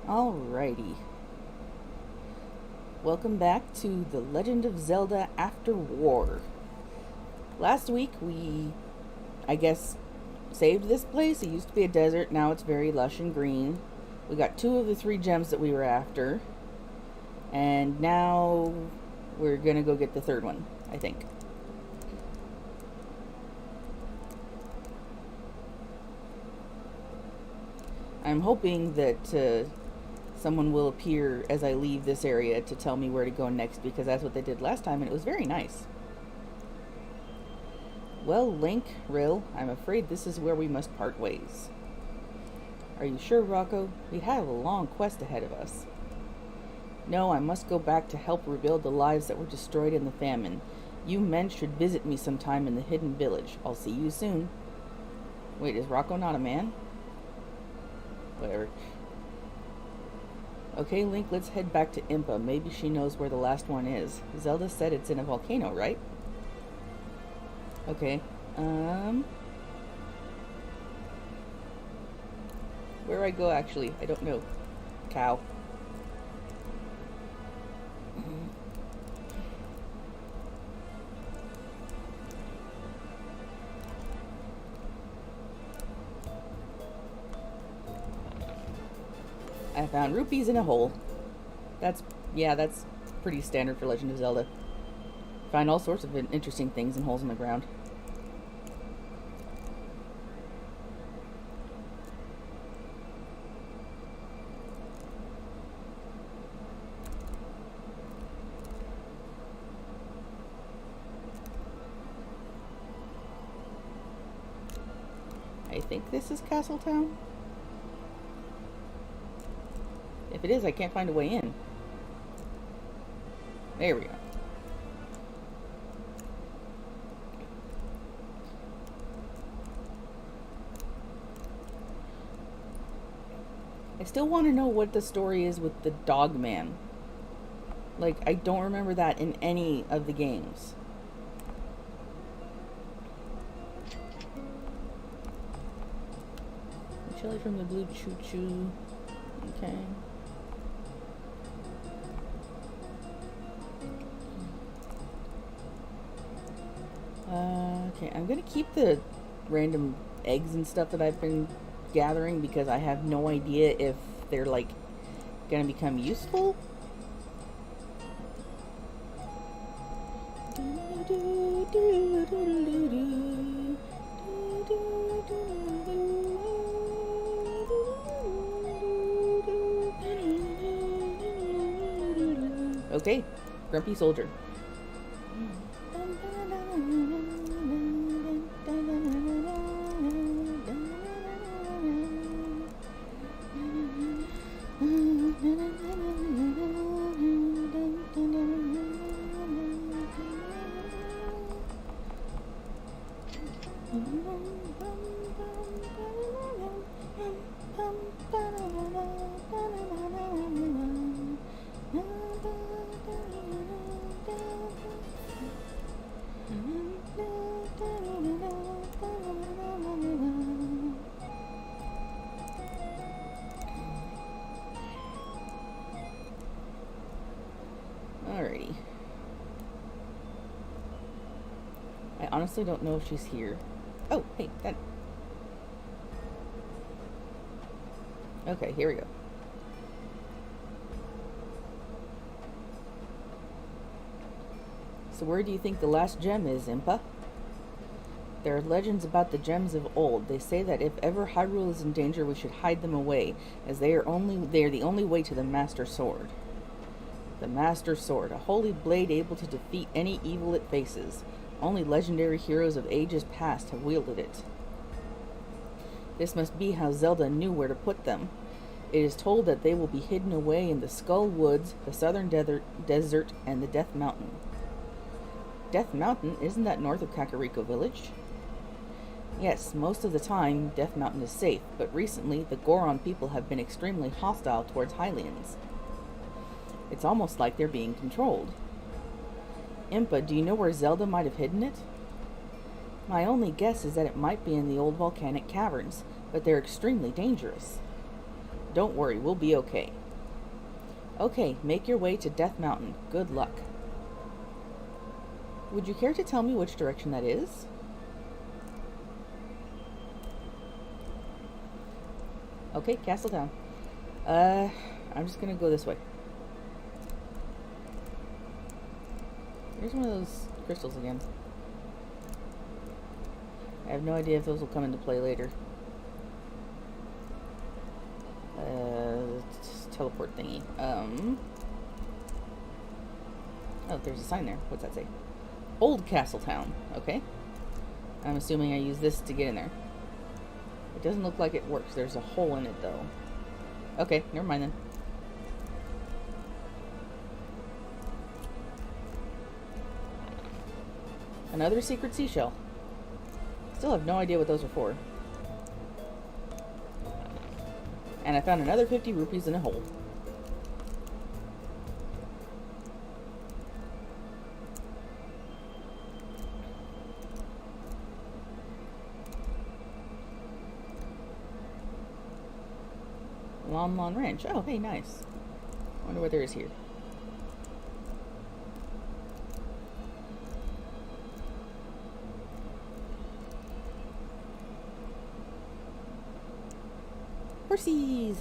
Alrighty. Welcome back to The Legend of Zelda After War. Last week we, I guess, saved this place. It used to be a desert, now it's very lush and green. We got 2 of the 3 gems that we were after. And now we're gonna go get the 3rd one, I think. I'm hoping that someone will appear as I leave this area to tell me where to go next, because that's what they did last time and it was very nice. Well, Link, Rill, I'm afraid this is where we must part ways. Are you sure, Rocco? We have a long quest ahead of us. No, I must go back to help rebuild the lives that were destroyed in the famine. You men should visit me sometime in the hidden village. I'll see you soon. Wait, is Rocco not a man? Whatever. Okay, Link, let's head back to Impa. Maybe she knows where the last one is. Zelda said it's in a volcano, right? Okay. Where do I go, actually? I don't know. Cow. I found rupees in a hole. That's pretty standard for Legend of Zelda. Find all sorts of interesting things in holes in the ground. I think this is Castletown. If it is, I can't find a way in. There we go. I still want to know what the story is with the dog man. Like, I don't remember that in any of the games. Chili from the blue choo-choo. Okay. Okay, I'm gonna keep the random eggs and stuff that I've been gathering because I have no idea if they're like gonna become useful. Okay, grumpy soldier. Alrighty. I honestly don't know if she's here. Oh, hey, that. Okay, here we go. So where do you think the last gem is, Impa? There are legends about the gems of old. They say that if ever Hyrule is in danger, we should hide them away, as they are the only way to the Master Sword. The Master Sword, a holy blade able to defeat any evil it faces. Only legendary heroes of ages past have wielded it. This must be how Zelda knew where to put them. It is told that they will be hidden away in the Skull Woods, the Southern Desert, and the Death Mountain. Death Mountain? Isn't that north of Kakariko Village? Yes, most of the time, Death Mountain is safe, but recently the Goron people have been extremely hostile towards Hylians. It's almost like they're being controlled. Impa, do you know where Zelda might have hidden it? My only guess is that it might be in the old volcanic caverns, but they're extremely dangerous. Don't worry, we'll be okay. Okay, make your way to Death Mountain. Good luck. Would you care to tell me which direction that is? Okay, Castle Town. I'm just gonna go this way. Here's one of those crystals again. I have no idea if those will come into play later. Teleport thingy. Oh, there's a sign there. What's that say? Old Castle Town. Okay. I'm assuming I use this to get in there. It doesn't look like it works. There's a hole in it, though. Okay, never mind then. Another secret seashell. Still have no idea what those are for. And I found another 50 rupees in a hole. Lon Lon Ranch. Oh, hey, nice. Wonder what there is here. Horsies!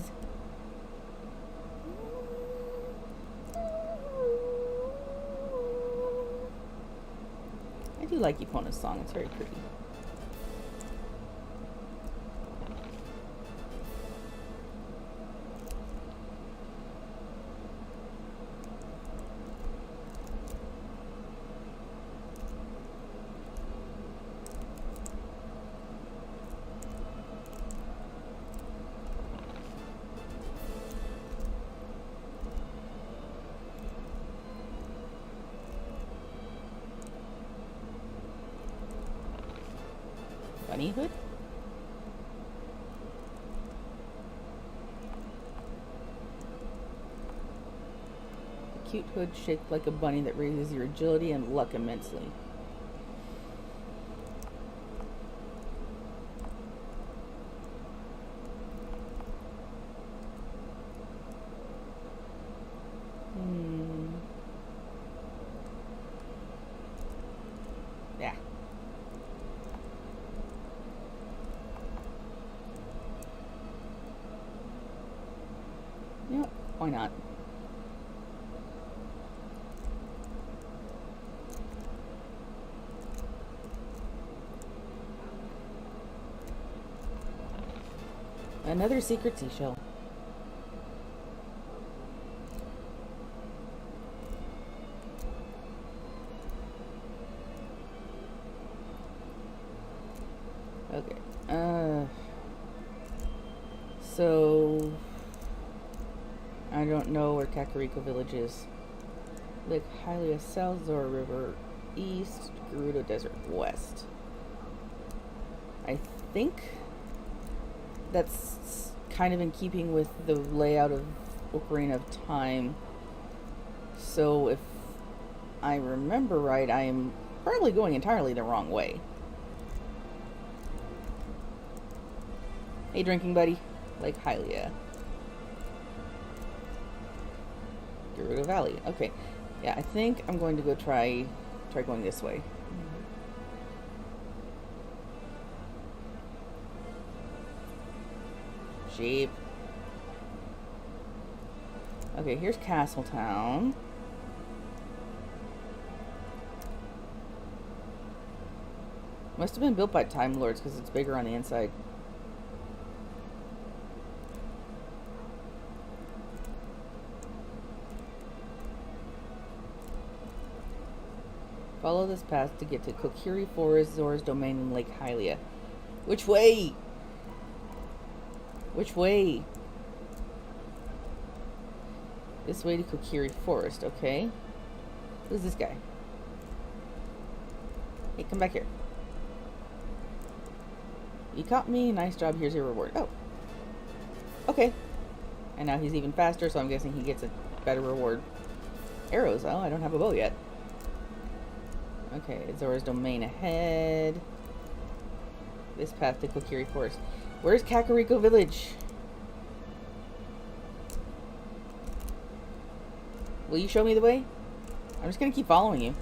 I do like Epona's song. It's very pretty. Bunny hood? A cute hood shaped like a bunny that raises your agility and luck immensely. Yeah. Yep, why not? Another secret seashell. Okay. So I don't know where Kakariko Village is. Lake Hylia south, Zora River east, Gerudo Desert west. I think that's kind of in keeping with the layout of Ocarina of Time. So if I remember right, I am probably going entirely the wrong way. Hey, drinking buddy. Lake Hylia. Gerudo Valley. Okay. Yeah, I think I'm going to go try going this way. Sheep. Okay, here's Castletown. Must have been built by Time Lords because it's bigger on the inside. Follow this path to get to Kokiri Forest, Zora's Domain, and Lake Hylia. Which way? Which way? This way to Kokiri Forest, okay. Who's this guy? Hey, come back here. You caught me. Nice job. Here's your reward. Oh. Okay. And now he's even faster, so I'm guessing he gets a better reward. Arrows. Oh, I don't have a bow yet. Okay, Zora's Domain ahead. This path to Kokiri Forest. Where's Kakariko Village? Will you show me the way? I'm just gonna keep following you.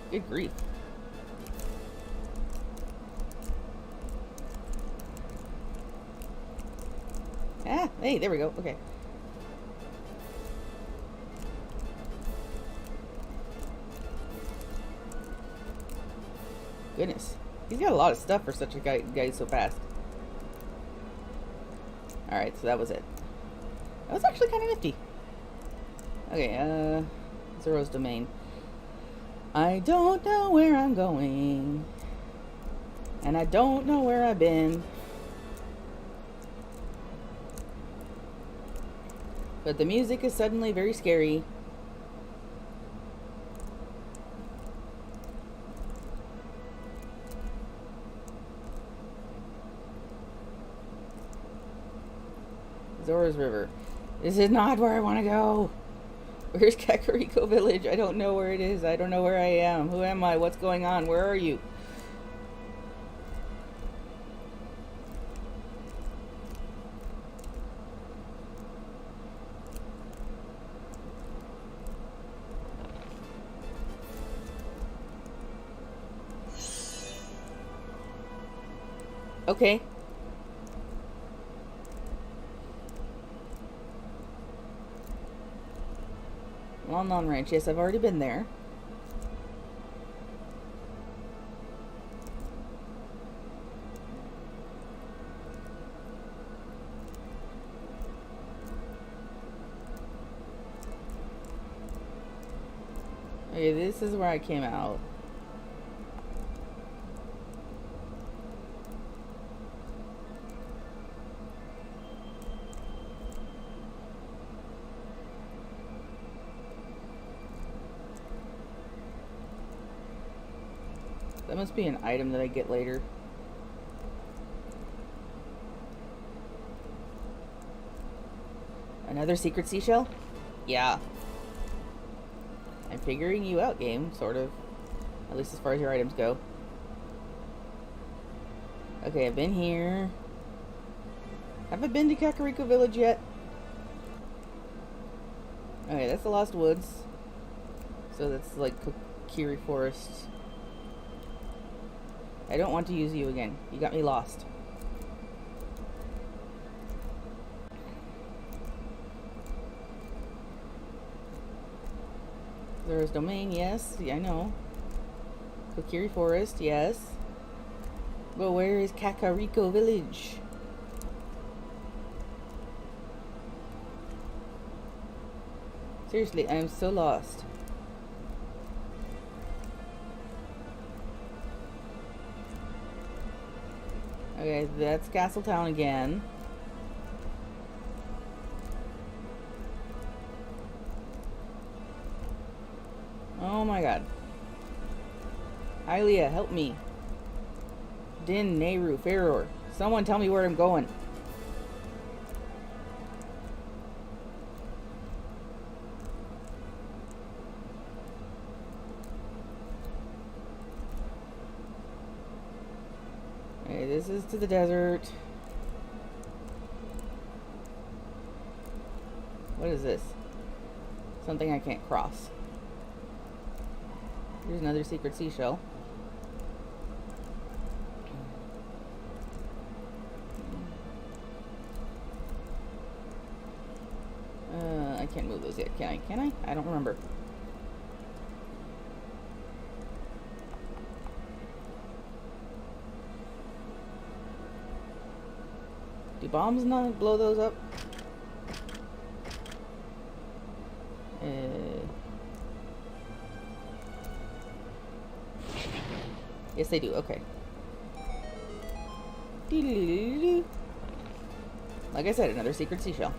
Good grief. Ah, hey, there we go. Okay. Goodness. He's got a lot of stuff for such a guy who's so fast. Alright, so that was it. That was actually kind of nifty. Okay, Zoro's domain. I don't know where I'm going. And I don't know where I've been. But the music is suddenly very scary. Zora's River. This is not where I want to go. Where's Kakariko Village? I don't know where it is. I don't know where I am. Who am I? What's going on? Where are you? Okay. Lon Lon Ranch. Yes, I've already been there. Okay, this is where I came out. That must be an item that I get later. Another secret seashell? Yeah. I'm figuring you out, game, sort of. At least as far as your items go. Okay, I've been here. Have I been to Kakariko Village yet? Okay, that's the Lost Woods. So that's like Kokiri Forest. I don't want to use you again. You got me lost. There's domain, yes. Yeah, I know. Kokiri Forest, yes. But where is Kakariko Village? Seriously, I am so lost. Okay, that's Castletown again. Oh my god. Hylia, help me. Din, Nehru, Ferror. Someone tell me where I'm going. Okay, this is to the desert. What is this? Something I can't cross. Here's another secret seashell. I can't move those yet, can I? Can I? I don't remember. Do bombs not blow those up? Yes, they do. Okay. Like I said, another secret seashell.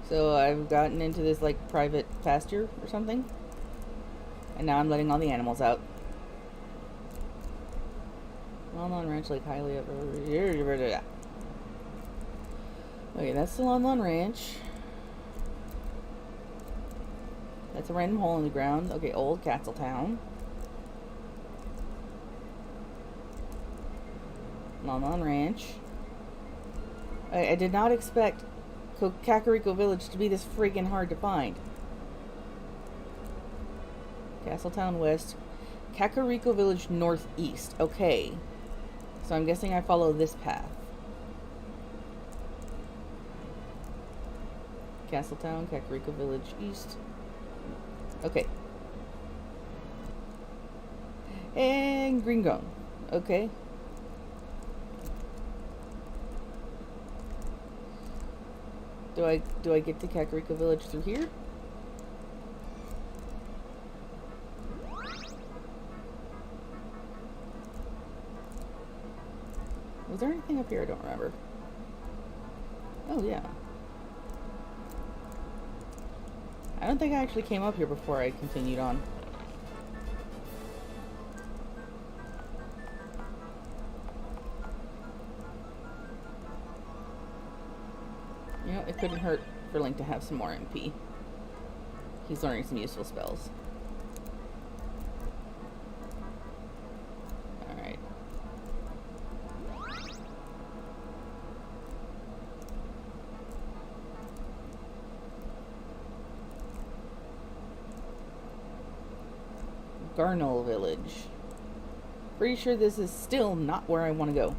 So I've gotten into this like private pasture or something, and now I'm letting all the animals out. Lon Lon Ranch, Lake Hylia. Okay, that's the Lon Lon Ranch. That's a random hole in the ground. Okay, Old Castletown. Lon Ranch. I did not expect Kakariko Village to be this freaking hard to find. Castletown West. Kakariko Village Northeast. Okay. So I'm guessing I follow this path. Castletown, Kakariko Village East. Okay. And Green Gong. Okay. Do I get to Kakariko Village through here? Was there anything up here? I don't remember. Oh, yeah. I don't think I actually came up here before I continued on. You know, it couldn't hurt for Link to have some more MP. He's learning some useful spells. Alright. Garnal Village. Pretty sure this is still not where I want to go.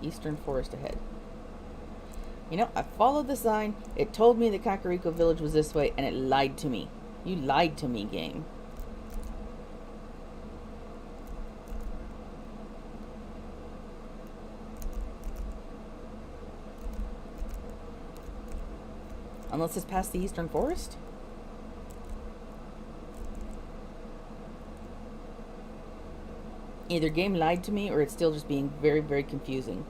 Eastern Forest ahead. You know, I followed the sign. It told me that Kakariko Village was this way, and it lied to me. You lied to me, game. Unless it's past the Eastern Forest? Either game lied to me, or it's still just being very, very confusing.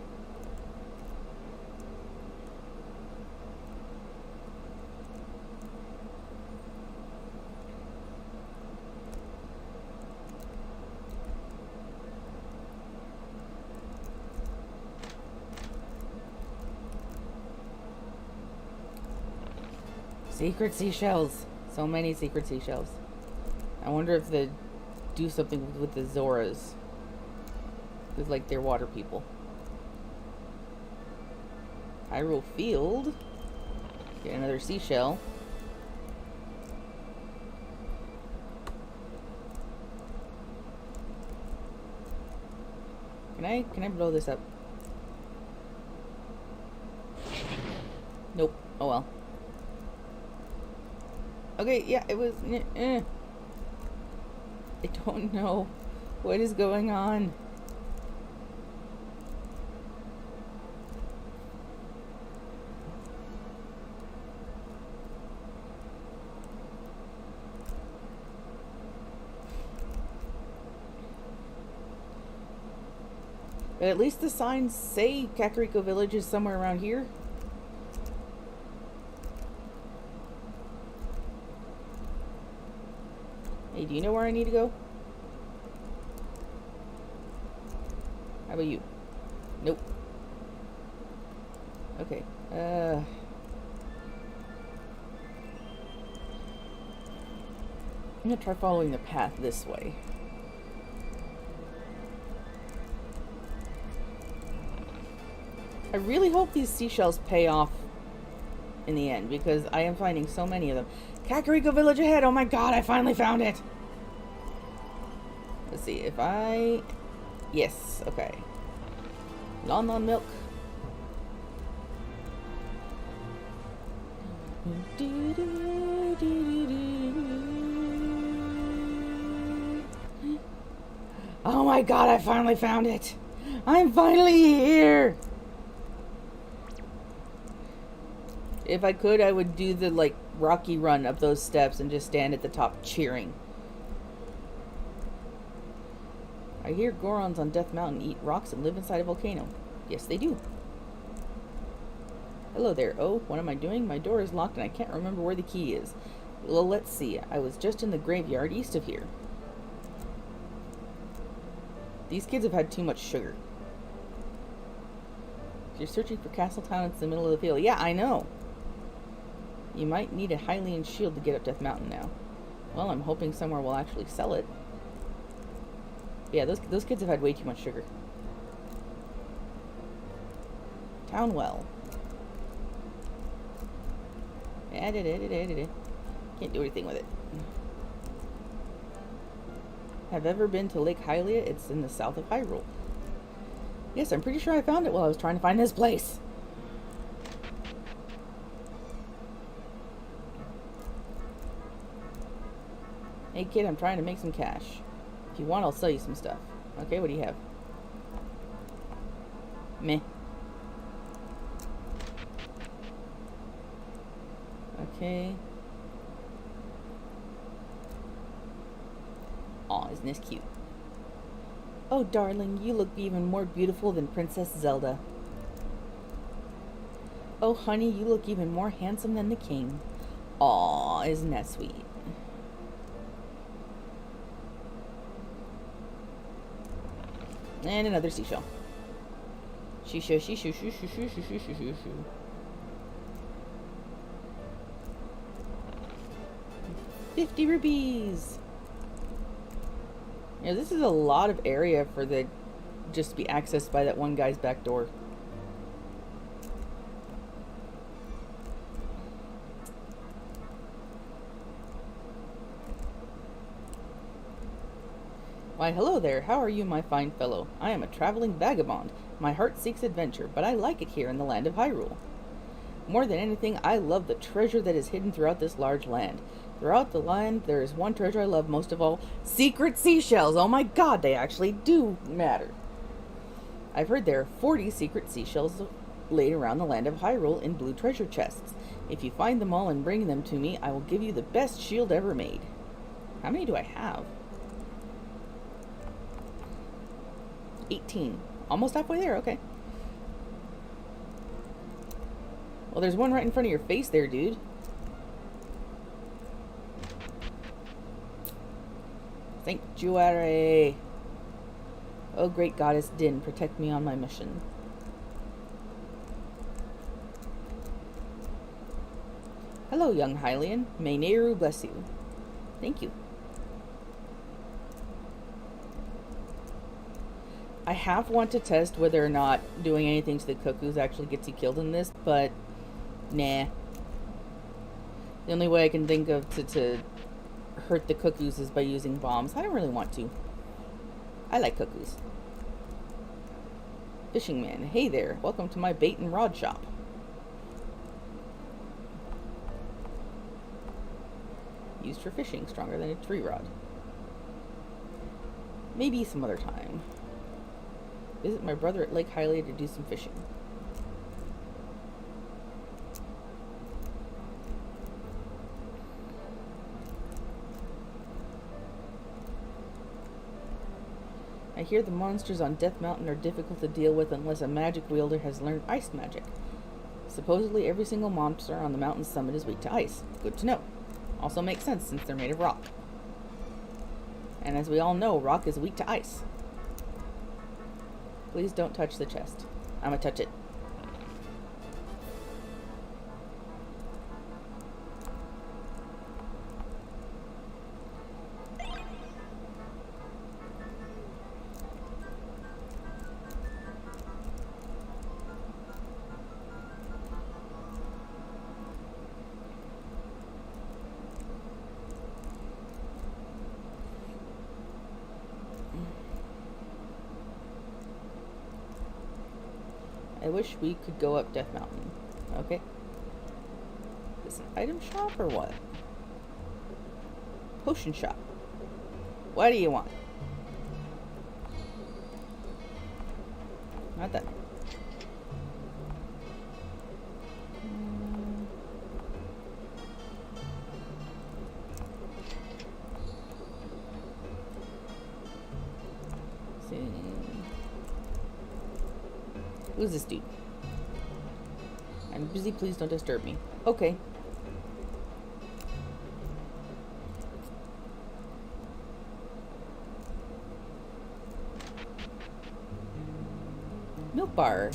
Secret seashells. So many secret seashells. I wonder if they do something with the Zoras. Because, like, they're water people. Hyrule Field. Get another seashell. Can I blow this up? Nope. Oh well. Okay, yeah, it was... I don't know what is going on. But at least the signs say Kakariko Village is somewhere around here. Hey, do you know where I need to go? How about you? Nope. Okay. I'm gonna try following the path this way. I really hope these seashells pay off in the end, because I am finding so many of them. Kakariko Village ahead! Oh my god, I finally found it! Let's see, if I... Yes, okay. Lon milk. Oh my god, I finally found it! I'm finally here! If I could, I would do the, like, rocky run up those steps and just stand at the top cheering. I hear Gorons on Death Mountain eat rocks and live inside a volcano. Yes, they do. Hello there. Oh, what am I doing? My door is locked and I can't remember where the key is. Well, let's see. I was just in the graveyard east of here. These kids have had too much sugar. You're searching for Castletown. It's the middle of the field. Yeah, I know. You might need a Hylian shield to get up Death Mountain now. Well, I'm hoping somewhere will actually sell it. Yeah, those kids have had way too much sugar. Town well. Can't do anything with it. Have ever been to Lake Hylia? It's in the south of Hyrule. Yes, I'm pretty sure I found it while I was trying to find this place. Hey kid, I'm trying to make some cash. If you want, I'll sell you some stuff. Okay, what do you have? Meh. Okay. Aw, isn't this cute? Oh, darling, you look even more beautiful than Princess Zelda. Oh, honey, you look even more handsome than the king. Aw, isn't that sweet? And another seashell. Shisha, shishu, shishu, shishu, shishu, shishu, shishu. 50 rupees! Yeah, this is a lot of area for the just to be accessed by that one guy's back door. Why, hello there. How are you, my fine fellow? I am a traveling vagabond. My heart seeks adventure, but I like it here in the land of Hyrule. More than anything, I love the treasure that is hidden throughout this large land. Throughout the land, there is one treasure I love most of all. Secret seashells! Oh my god, they actually do matter. I've heard there are 40 secret seashells laid around the land of Hyrule in blue treasure chests. If you find them all and bring them to me, I will give you the best shield ever made. How many do I have? 18. Almost halfway there, okay. Well, there's one right in front of your face there, dude. Sanctuary. Oh, great goddess Din, protect me on my mission. Hello, young Hylian. May Nehru bless you. Thank you. I half want to test whether or not doing anything to the cuckoos actually gets you killed in this, but nah. The only way I can think of to hurt the cuckoos is by using bombs. I don't really want to. I like cuckoos. Fishing man. Hey there. Welcome to my bait and rod shop. Used for fishing. Stronger than a tree rod. Maybe some other time. Visit my brother at Lake Hylia to do some fishing. I hear the monsters on Death Mountain are difficult to deal with unless a magic wielder has learned ice magic. Supposedly every single monster on the mountain's summit is weak to ice. Good to know. Also makes sense since they're made of rock. And as we all know, rock is weak to ice. Please don't touch the chest. I'm gonna touch it. I wish we could go up Death Mountain. Okay. Is this an item shop or what? Potion shop. What do you want? Not that. Who's this dude? I'm busy, please don't disturb me. Okay. Milk bar.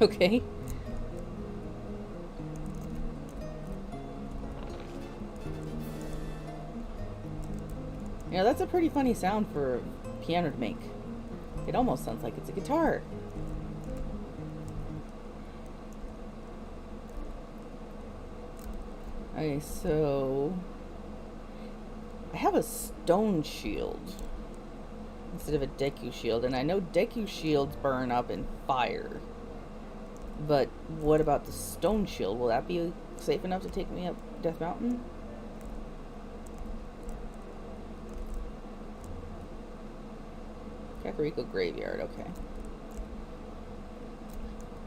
Okay. Yeah, that's a pretty funny sound for a piano to make. It almost sounds like it's a guitar. Okay, so I have a stone shield instead of a Deku shield, and I know Deku shields burn up in fire. But what about the stone shield? Will that be safe enough to take me up Death Mountain? Kakariko Graveyard, okay.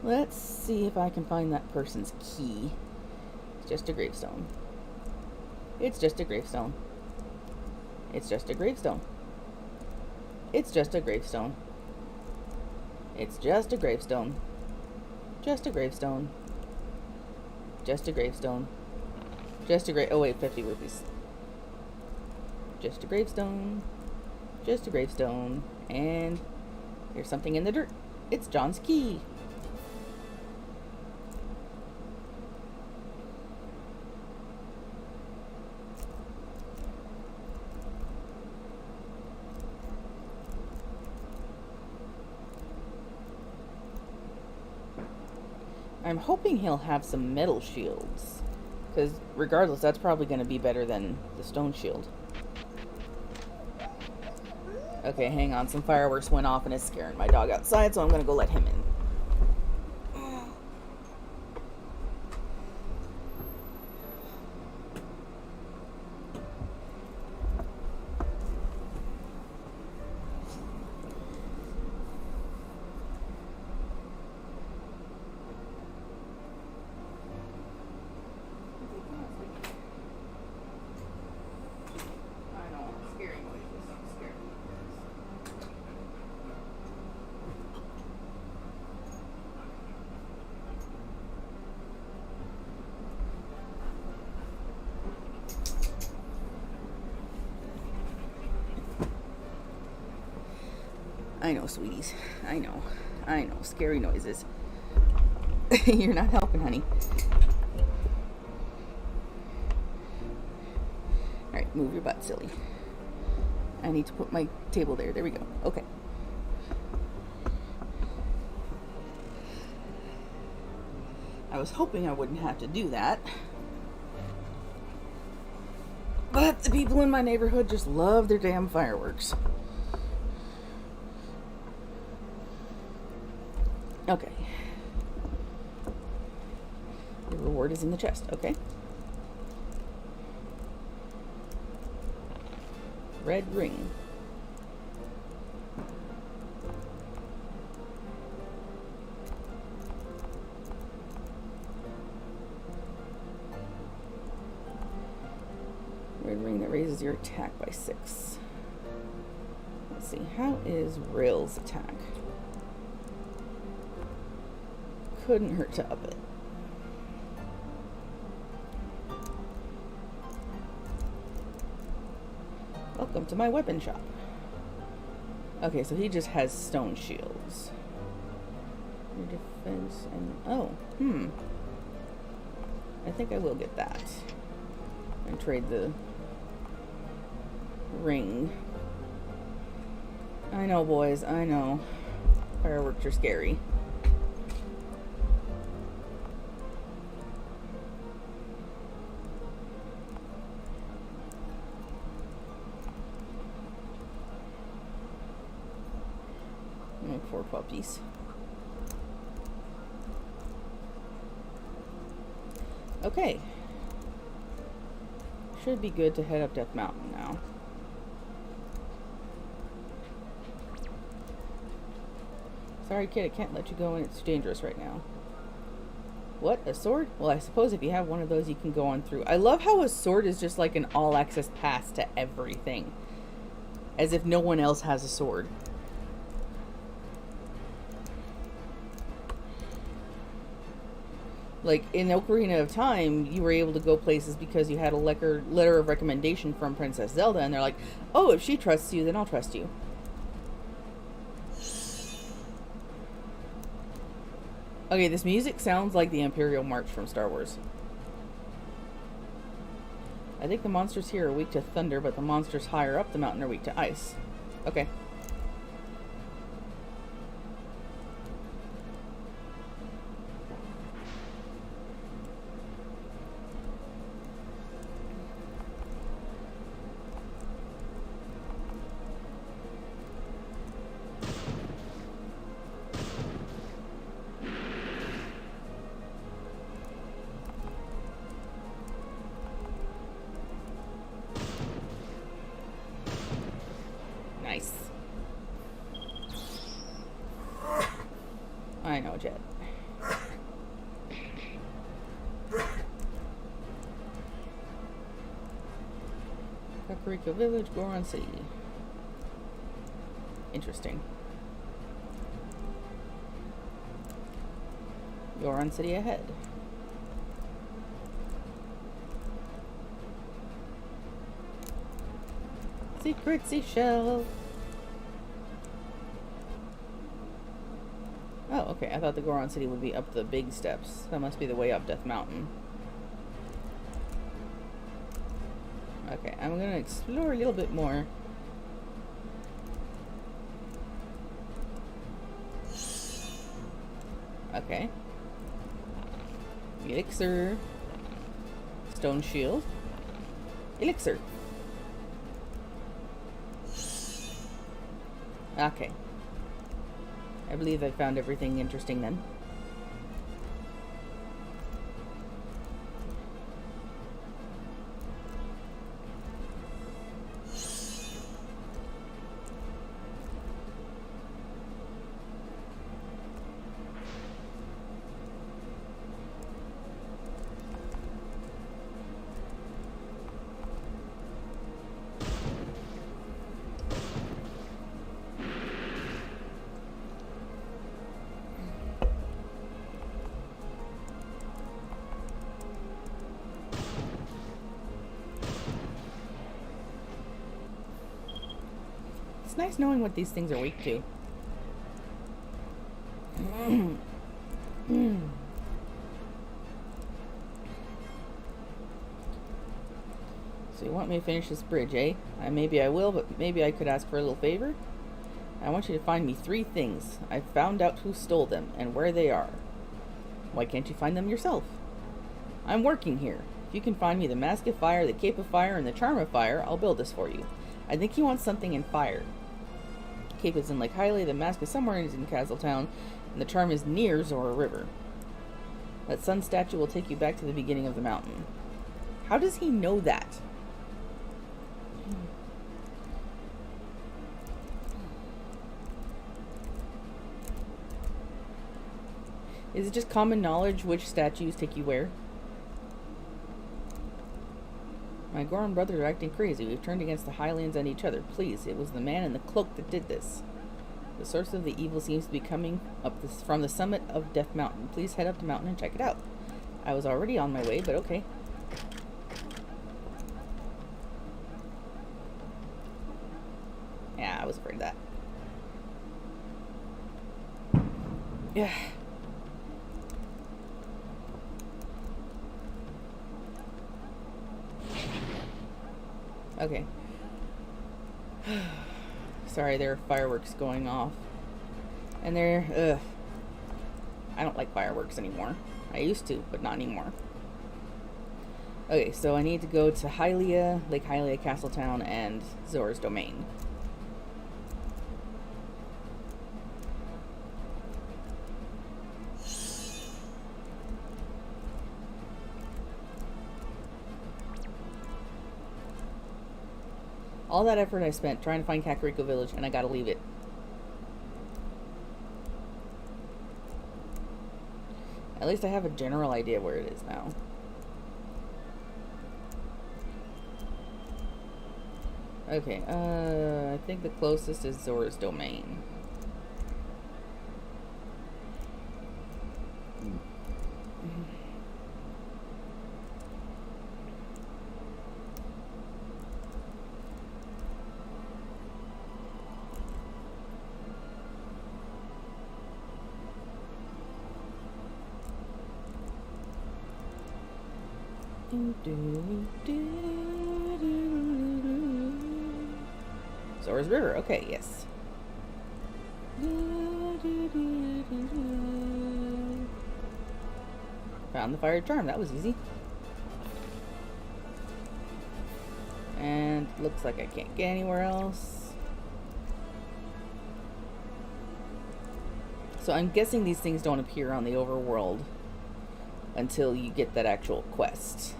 Let's see if I can find that person's key. It's just a gravestone. It's just a gravestone. It's just a gravestone. It's just a gravestone. It's just a gravestone. Just a gravestone. Just a gravestone. Just a oh wait, 50 rupees. Just a gravestone. Just a gravestone. And there's something in the dirt. It's John's key. I'm hoping he'll have some metal shields, because regardless, that's probably going to be better than the stone shield. Okay, hang on. Some fireworks went off and it's scaring my dog outside, so I'm going to go let him in. I know, sweeties. I know. I know. Scary noises. You're not helping, honey. Alright, move your butt, silly. I need to put my table there. There we go. Okay. I was hoping I wouldn't have to do that. But the people in my neighborhood just love their damn fireworks. Okay. The reward is in the chest. Okay. Red ring. Red ring that raises your attack by 6. Let's see. How is Rail's attack? Couldn't hurt to up it. Welcome to my weapon shop. Okay, so he just has stone shields. Your defense and oh, I think I will get that and trade the ring. I know, boys. I know. Fireworks are scary. And 4 puppies. Okay. Should be good to head up Death Mountain now. Sorry, kid, I can't let you go in. It's dangerous right now. What? A sword? Well, I suppose if you have one of those, you can go on through. I love how a sword is just like an all-access pass to everything. As if no one else has a sword. Like, in Ocarina of Time, you were able to go places because you had a letter of recommendation from Princess Zelda, and they're like, oh, if she trusts you, then I'll trust you. Okay, this music sounds like the Imperial March from Star Wars. I think the monsters here are weak to thunder, but the monsters higher up the mountain are weak to ice. Okay. Nice. I know, Jet. Kokiri Village, Goron City. Interesting. Goron City ahead. Secret seashell. Oh, okay. I thought the Goron City would be up the big steps. That must be the way up Death Mountain. Okay, I'm gonna explore a little bit more. Okay. Elixir. Stone shield. Elixir. Okay. I believe I found everything interesting then. It's nice knowing what these things are weak to. So you want me to finish this bridge, eh? Maybe I will, but maybe I could ask for a little favor? I want you to find me 3 things. I've found out who stole them and where they are. Why can't you find them yourself? I'm working here. If you can find me the Mask of Fire, the Cape of Fire, and the Charm of Fire, I'll build this for you. I think he wants something in fire. Cape is in Lake Hylia, the Mask is somewhere in Castletown, and the Charm is near Zora River. That sun statue will take you back to the beginning of the mountain. How does he know that? Is it just common knowledge which statues take you where? My Goron brothers are acting crazy. We've turned against the Hylians and each other. Please, it was the man in the cloak that did this. The source of the evil seems to be coming up from the summit of Death Mountain. Please head up the mountain and check it out. I was already on my way, but okay. Yeah, I was afraid of that. Yeah. Okay. Sorry, there are fireworks going off. And they're, I don't like fireworks anymore. I used to, but not anymore. Okay, so I need to go to Hylia, Lake Hylia, Castletown, and Zora's Domain. All that effort I spent trying to find Kakariko Village, and I gotta leave it. At least I have a general idea where it is now. Okay, I think the closest is Zora's Domain. Zora's River. Okay, yes. Found the fire charm. That was easy. And looks like I can't get anywhere else. So I'm guessing these things don't appear on the overworld until you get that actual quest.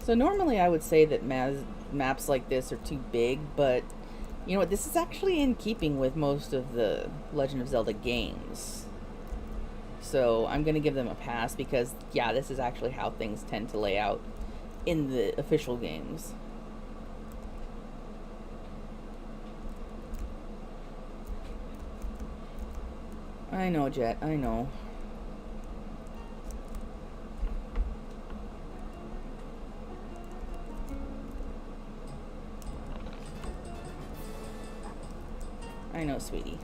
So normally I would say that maps like this are too big, but you know what? This is actually in keeping with most of the Legend of Zelda games. So I'm going to give them a pass because, yeah, this is actually how things tend to lay out in the official games. I know, Jet, I know. I know, sweetie.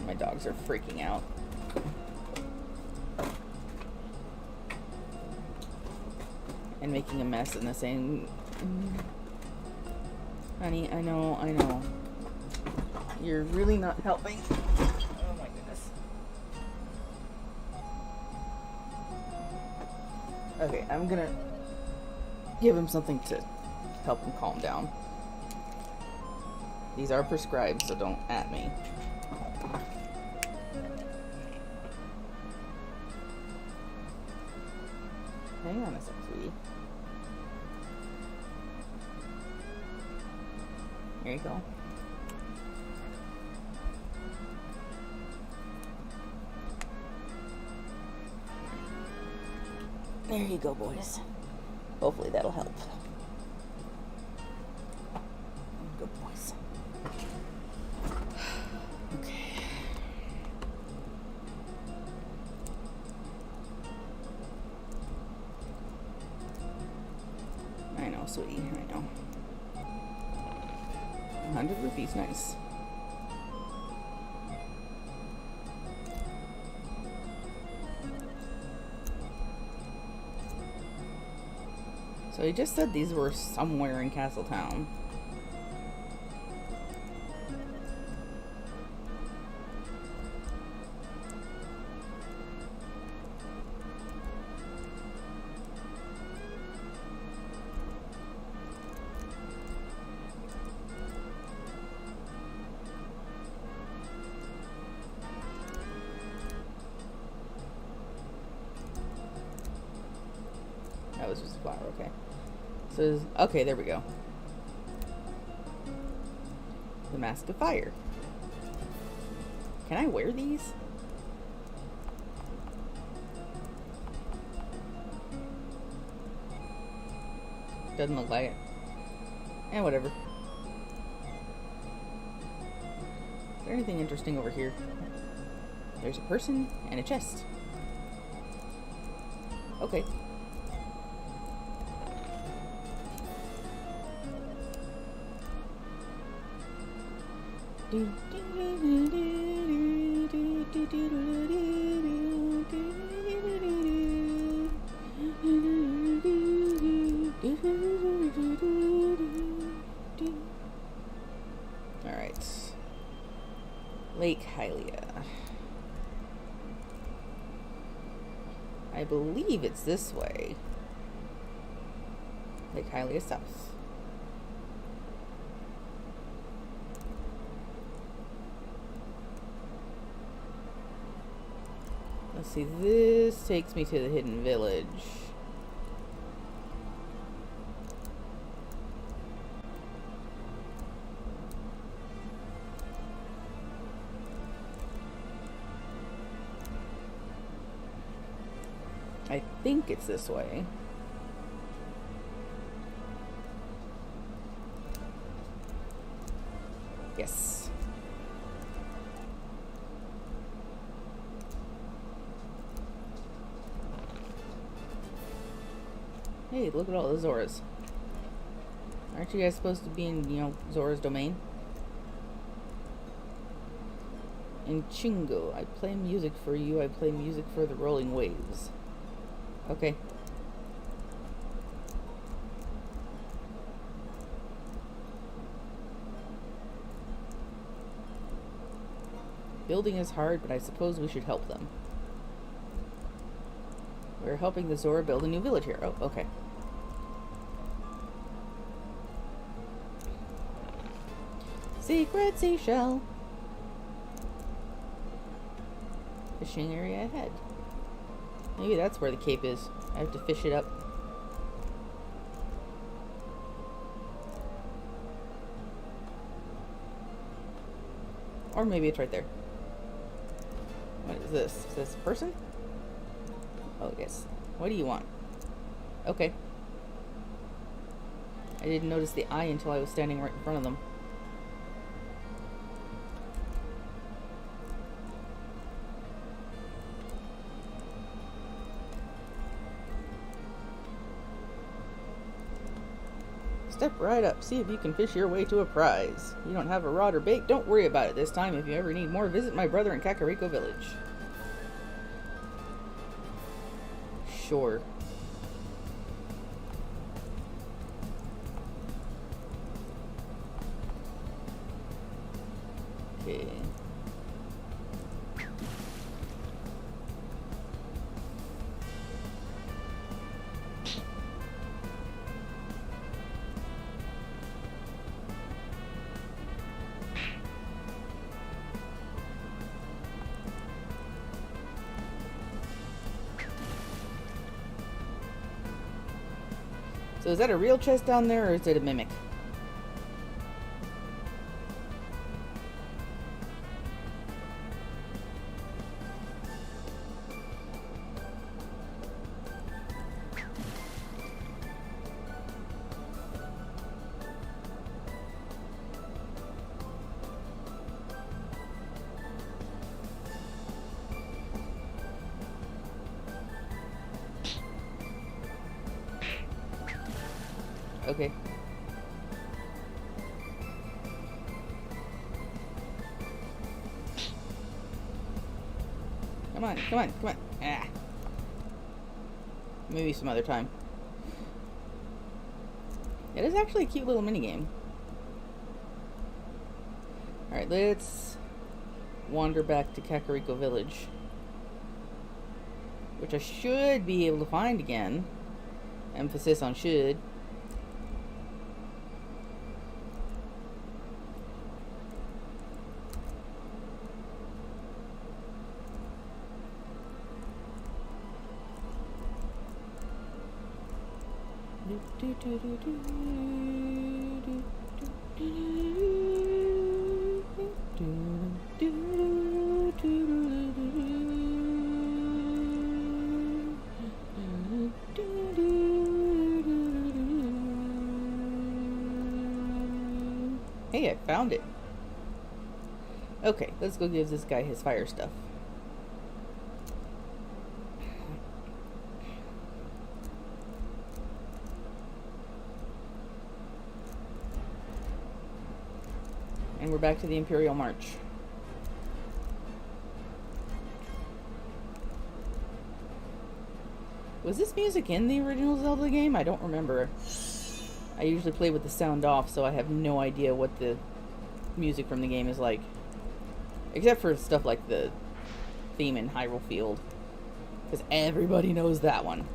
My dogs are freaking out. And making a mess in the same... Honey, I know. You're really not helping. Oh my goodness. Okay, I'm gonna give him something to help him calm down. These are prescribed, so don't at me. Hang on a sec, sweetie. There you go. There you go, boys. Hopefully that'll help. Good boys. Okay. I know, sweetie. I know. 100 rupees, nice. So he just said these were somewhere in Castletown. That was just a flower, okay. So, okay, there we go. The Mask of Fire. Can I wear these? Doesn't look like it. Eh, whatever. Is there anything interesting over here? There's a person and a chest. Okay. Alright. Lake Hylia. I believe it's this way. Lake Hylia South. Let's see, this takes me to the hidden village. I think it's this way. Yes. Hey, look at all the Zoras. Aren't you guys supposed to be in, Zora's domain? In Chingo, I play music for you, I play music for the rolling waves. Okay. Building is hard, but I suppose we should help them. We're helping the Zora build a new village here. Oh, okay. Secret seashell. Fishing area ahead. Maybe that's where the cape is. I have to fish it up. Or maybe it's right there. What is this? Is this a person? Oh, yes. What do you want? Okay. I didn't notice the eye until I was standing right in front of them. Step right up. See if you can fish your way to a prize. You don't have a rod or bait? Don't worry about it this time. If you ever need more, visit my brother in Kakariko Village. Sure. Okay. So is that a real chest down there, or is it a mimic? Okay. Come on, come on, come on. Ah. Maybe some other time. It is actually a cute little minigame. Alright, let's wander back to Kakariko Village. Which I should be able to find again. Emphasis on should. Hey, I found it. Okay, let's go give this guy his fire stuff. And we're back to the Imperial March. Was this music in the original Zelda game? I don't remember. I usually play with the sound off, so I have no idea what the music from the game is like. Except for stuff like the theme in Hyrule Field. Because everybody knows that one.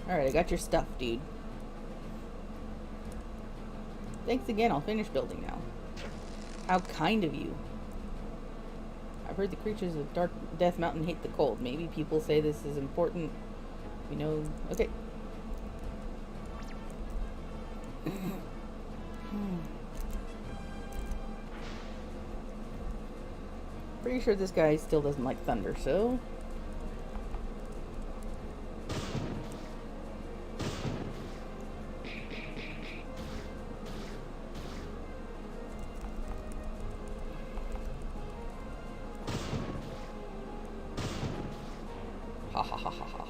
Alright, I got your stuff, dude. Thanks again, I'll finish building now. How kind of you. I've heard the creatures of Dark Death Mountain hate the cold. Maybe people say this is important. You know, okay. Pretty sure this guy still doesn't like thunder, so... Ha ha ha ha ha.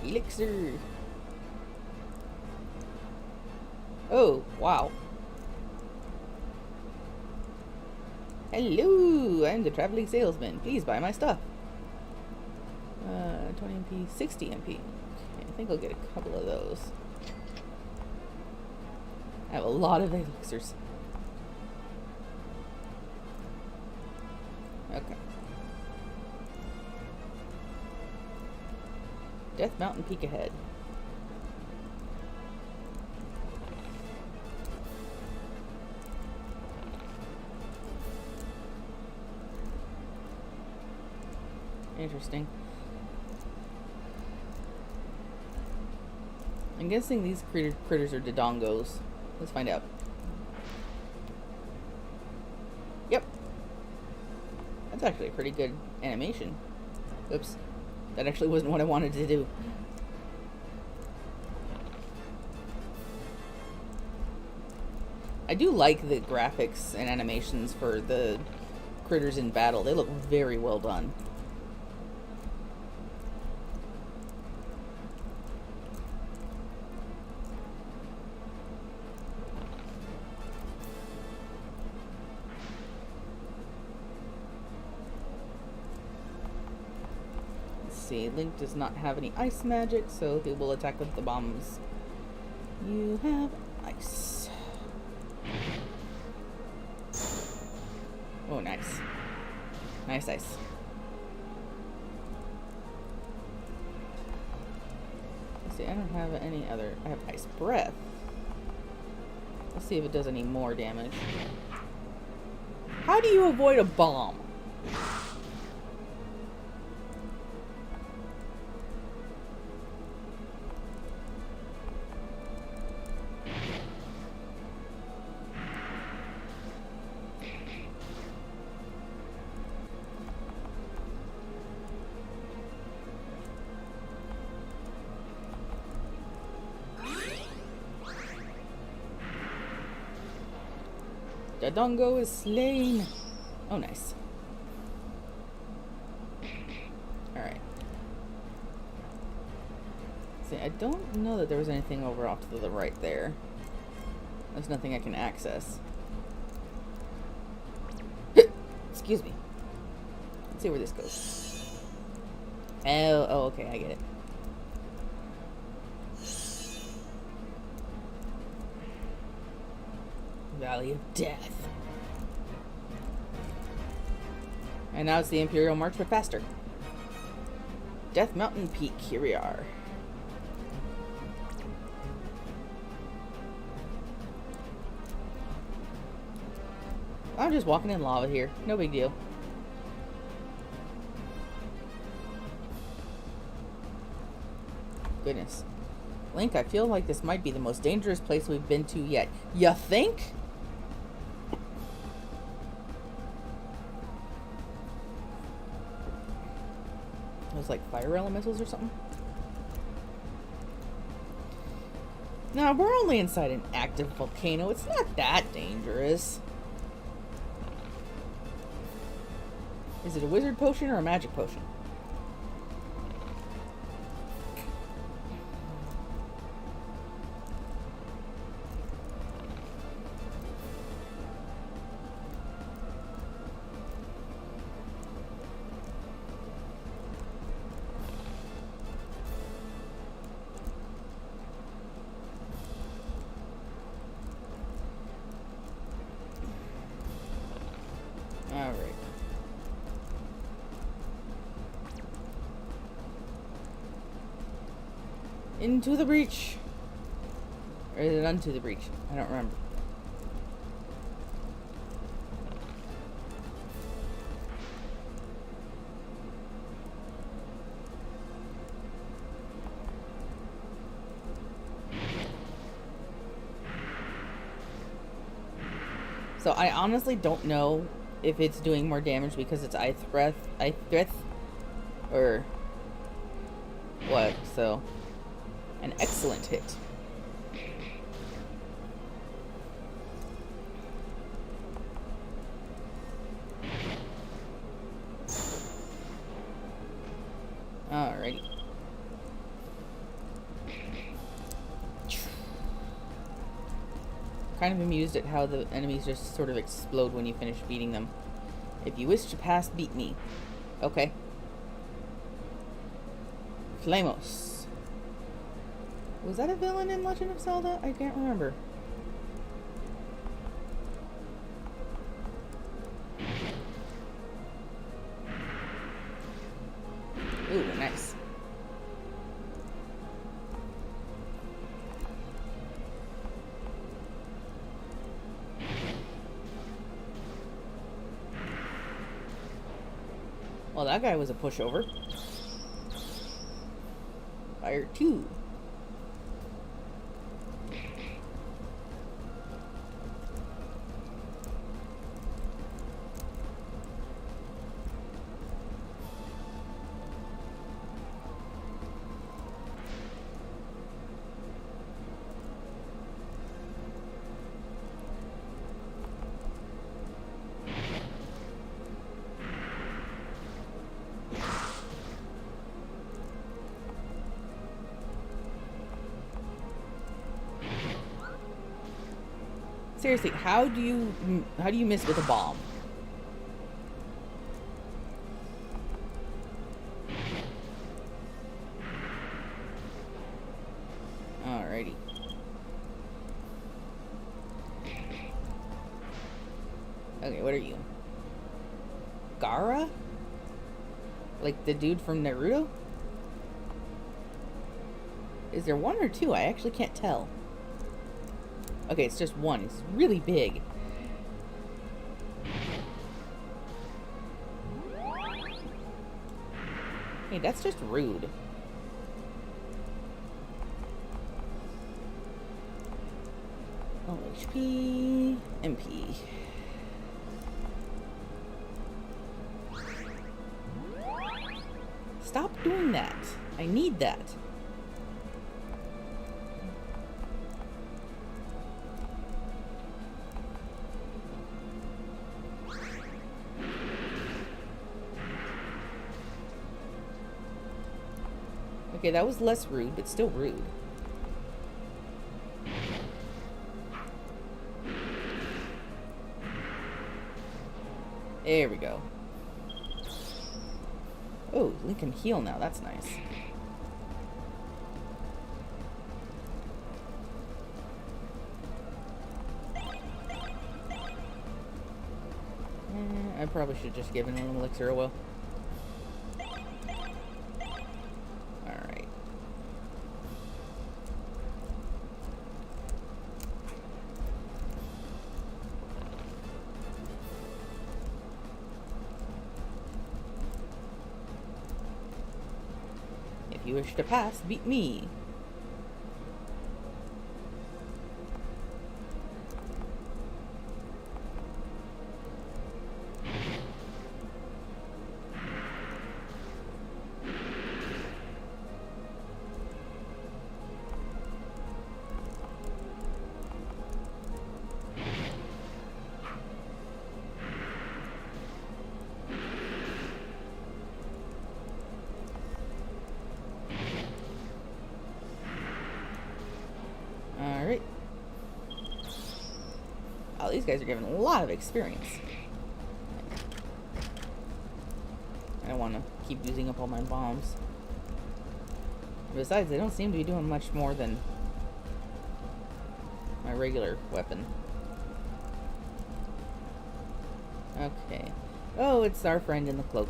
Elixir. Oh, wow. Hello, I'm the traveling salesman. Please buy my stuff. 20 MP, 60 MP. Okay, I think I'll get a couple of those. I have a lot of elixirs. Okay. Death Mountain Peak ahead. Interesting. I'm guessing these critters are Dodongos. Let's find out. Yep. That's actually a pretty good animation. Oops. That actually wasn't what I wanted to do. I do like the graphics and animations for the critters in battle. They look very well done. Link does not have any ice magic, so he will attack with the bombs. You have ice. Oh, nice. Nice ice. Let's see, I don't have any other... I have ice breath. Let's see if it does any more damage. How do you avoid a bomb? Dodongo is slain. Oh, nice. Alright. See, I don't know that there was anything over off to the right there. There's nothing I can access. Excuse me. Let's see where this goes. Oh, okay, I get it. Valley of Death. And now it's the Imperial March, but faster. Death Mountain Peak, here we are. I'm just walking in lava here. No big deal. Goodness. Link, I feel like this might be the most dangerous place we've been to yet. You think? Those like fire elementals or something? No, we're only inside an active volcano. It's not that dangerous. Is it a wizard potion or a magic potion? Alright. Into the breach. Or is it unto the breach? I don't remember. So I honestly don't know if it's doing more damage because it's I threat, or what. So, an excellent hit. Alrighty. Kind of amused at how the enemies just sort of explode when you finish beating them. If you wish to pass, beat me. Okay. Flamos. Was that a villain in Legend of Zelda? I can't remember. Ooh, nice. Well, that guy was a pushover. Fire 2. Seriously, how do you miss with a bomb? Alrighty. Okay, what are you? Gara? Like the dude from Naruto? Is there one or two? I actually can't tell. Okay, it's just one. It's really big. Hey, that's just rude. Oh, HP, MP. Stop doing that. I need that. Okay, that was less rude, but still rude. There we go. Oh, Link can heal now. That's nice. I probably should have just given him an elixir a while. Alright. If you wish to pass, beat me. Alright. Oh, these guys are giving a lot of experience. I don't want to keep using up all my bombs. Besides, they don't seem to be doing much more than my regular weapon. Okay. Oh, it's our friend in the cloak.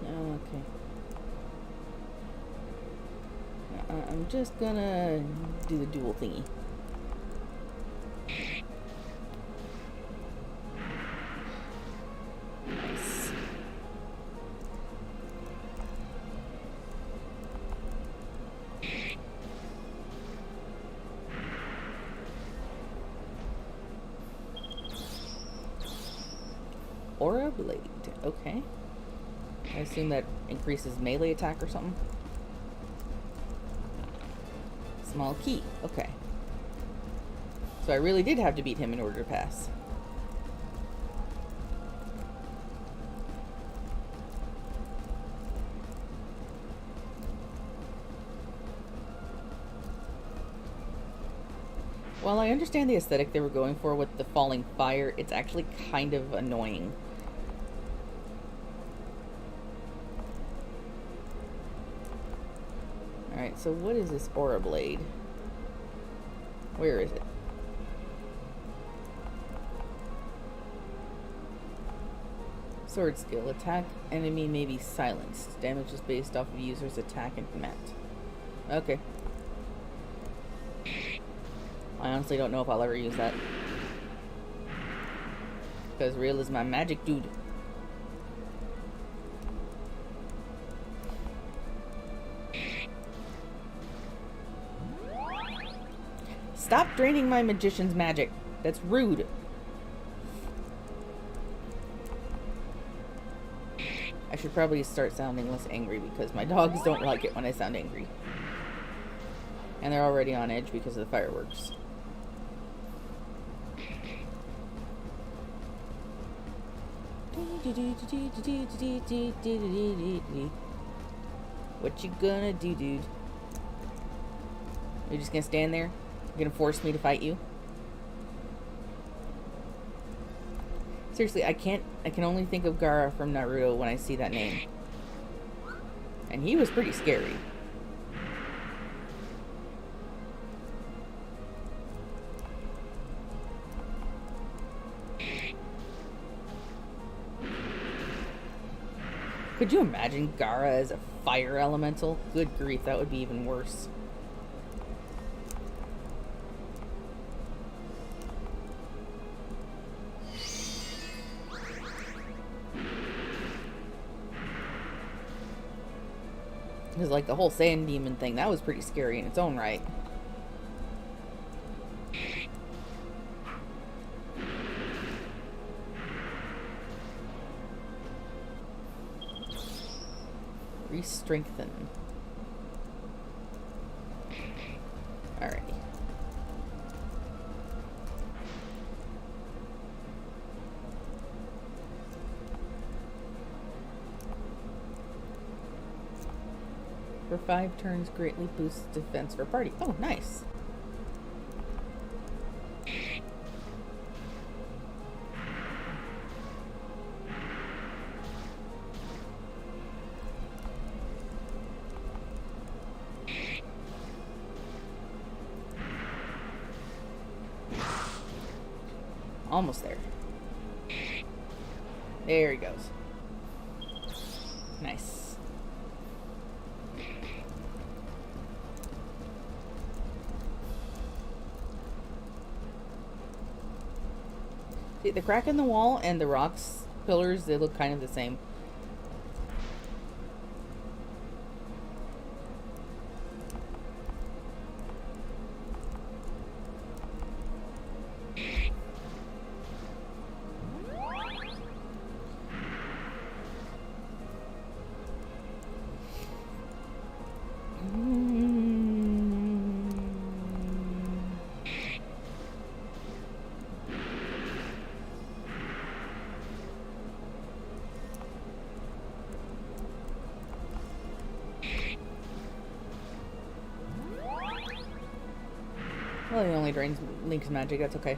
Okay. I'm just gonna do the dual thingy. Nice. blade. Okay. I assume that increases melee attack or something. Small key. Okay. So I really did have to beat him in order to pass. While I understand the aesthetic they were going for with the falling fire, it's actually kind of annoying. Alright, so what is this aura blade? Where is it? Sword skill. Attack enemy may be silenced. Damage is based off of user's attack and command. Okay. I honestly don't know if I'll ever use that. Because Real is my magic dude. Stop draining my magician's magic. That's rude. I should probably start sounding less angry because my dogs don't like it when I sound angry. And they're already on edge because of the fireworks. What you gonna do, dude? You're just gonna stand there? You're gonna force me to fight you? Seriously, I can only think of Gaara from Naruto when I see that name. And he was pretty scary. Could you imagine Gaara as a fire elemental? Good grief, that would be even worse. Because, like, the whole sand demon thing, that was pretty scary in its own right. Re-strengthen. Alrighty. For 5 turns, greatly boosts defense for party. Oh, nice. Almost there. There he goes. Nice. See, the crack in the wall and the rocks pillars, they look kind of the same. Well, he only drains Link's magic, that's okay.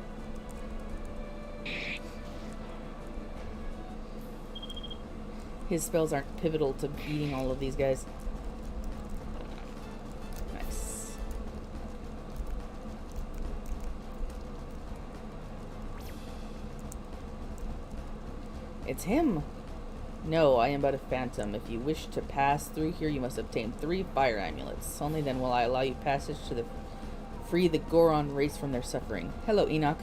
His spells aren't pivotal to beating all of these guys. Nice. It's him! No, I am but a phantom. If you wish to pass through here, you must obtain 3 fire amulets. Only then will I allow you passage to free the Goron race from their suffering. Hello, Enoch.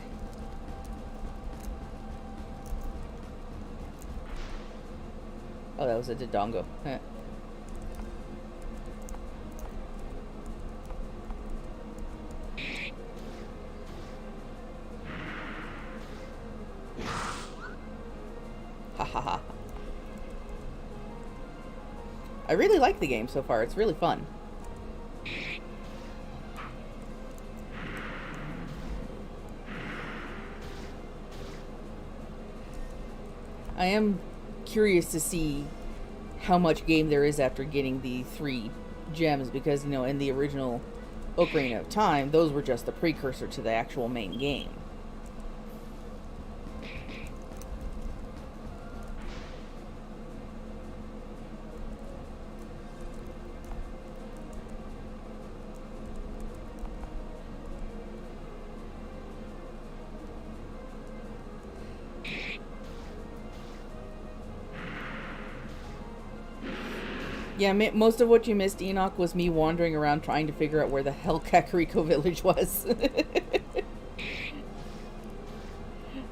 Oh, that was a Dodongo. Heh. Ha ha ha. I really like the game so far. It's really fun. I am curious to see how much game there is after getting the 3 gems, because, you know, in the original Ocarina of Time, those were just the precursor to the actual main game. Yeah, most of what you missed, Enoch, was me wandering around trying to figure out where the hell Kakariko Village was.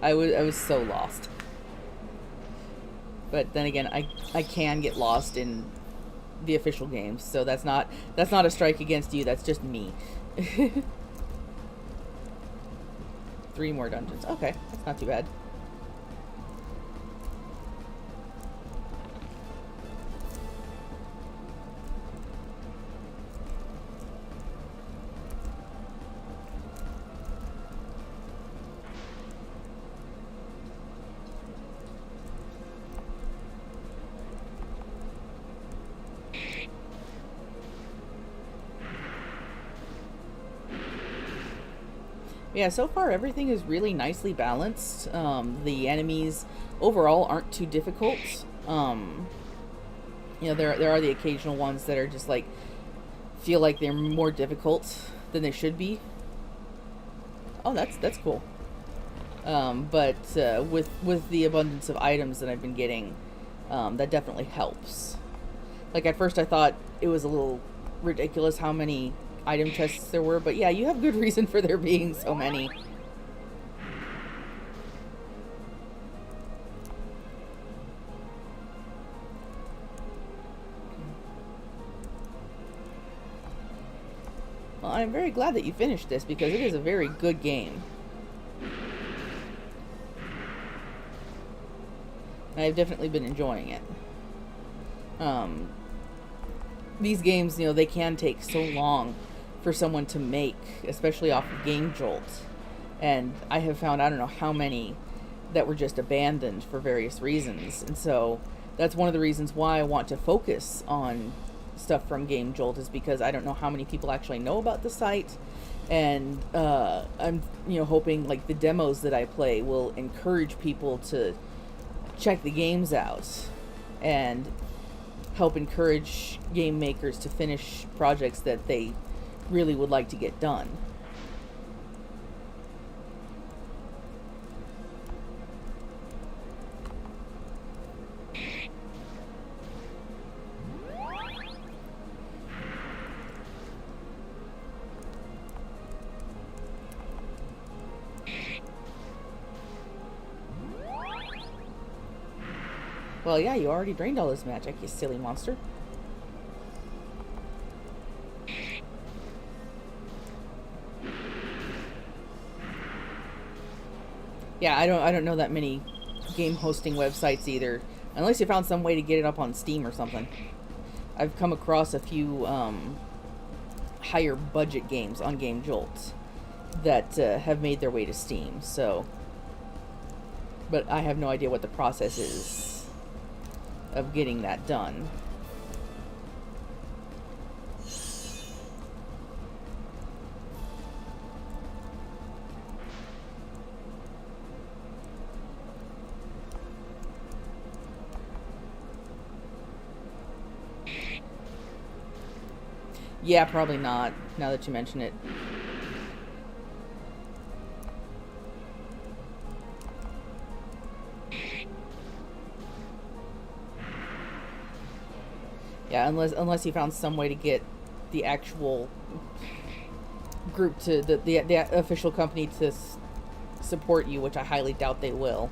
I was so lost. But then again, I can get lost in the official games, so that's not a strike against you. That's just me. 3 more dungeons. Okay, that's not too bad. Yeah, so far everything is really nicely balanced. The enemies overall aren't too difficult. You know, there are the occasional ones that are just like feel like they're more difficult than they should be. Oh, that's cool. But with the abundance of items that I've been getting, that definitely helps. Like at first I thought it was a little ridiculous how many item chests there were, but yeah, you have good reason for there being so many. Well, I'm very glad that you finished this, because it is a very good game. I've definitely been enjoying it. These games, you know, they can take so long for someone to make, especially off of Game Jolt. And I have found, I don't know how many that were just abandoned for various reasons. And so that's one of the reasons why I want to focus on stuff from Game Jolt, is because I don't know how many people actually know about the site. And I'm, you know, hoping like the demos that I play will encourage people to check the games out and help encourage game makers to finish projects that they really would like to get done. Well, yeah, you already drained all this magic, you silly monster. Yeah, I don't know that many game hosting websites either, unless you found some way to get it up on Steam or something. I've come across a few higher budget games on Game Jolt that have made their way to Steam, so, but I have no idea what the process is of getting that done. Yeah, probably not, now that you mention it. Yeah, unless you found some way to get the actual group to the official company to support you, which I highly doubt they will.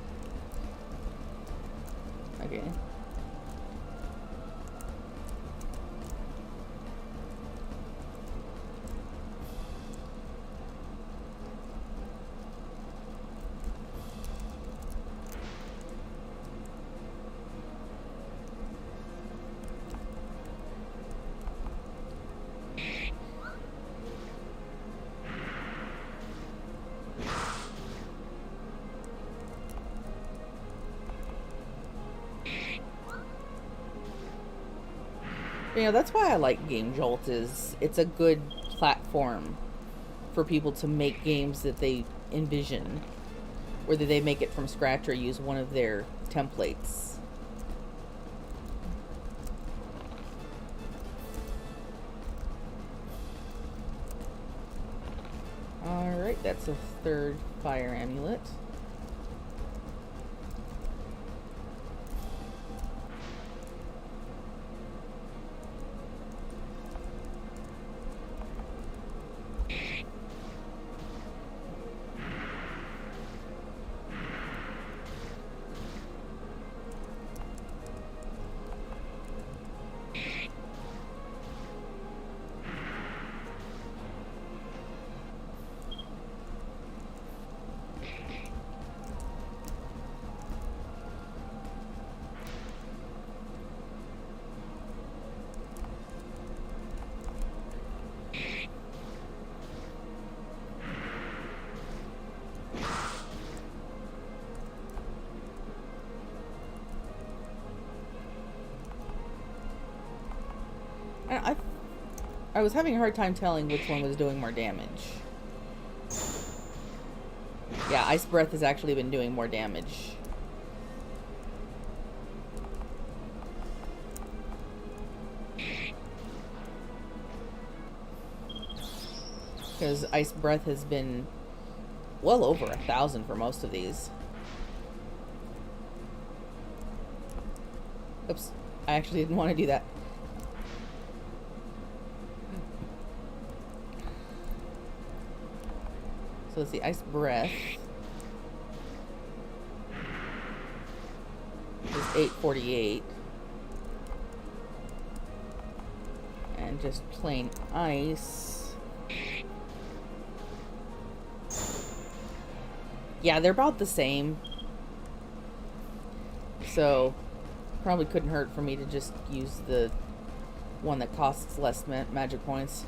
Okay. You know, that's why I like Game Jolt, is it's a good platform for people to make games that they envision, whether they make it from scratch or use one of their templates. Alright, that's a third fire amulet. I was having a hard time telling which one was doing more damage. Yeah, Ice Breath has actually been doing more damage. Because Ice Breath has been well over 1,000 for most of these. Oops, I actually didn't want to do that. So it's the Ice Breath. It's 848. And just plain ice. Yeah, they're about the same. So probably couldn't hurt for me to just use the one that costs less magic points.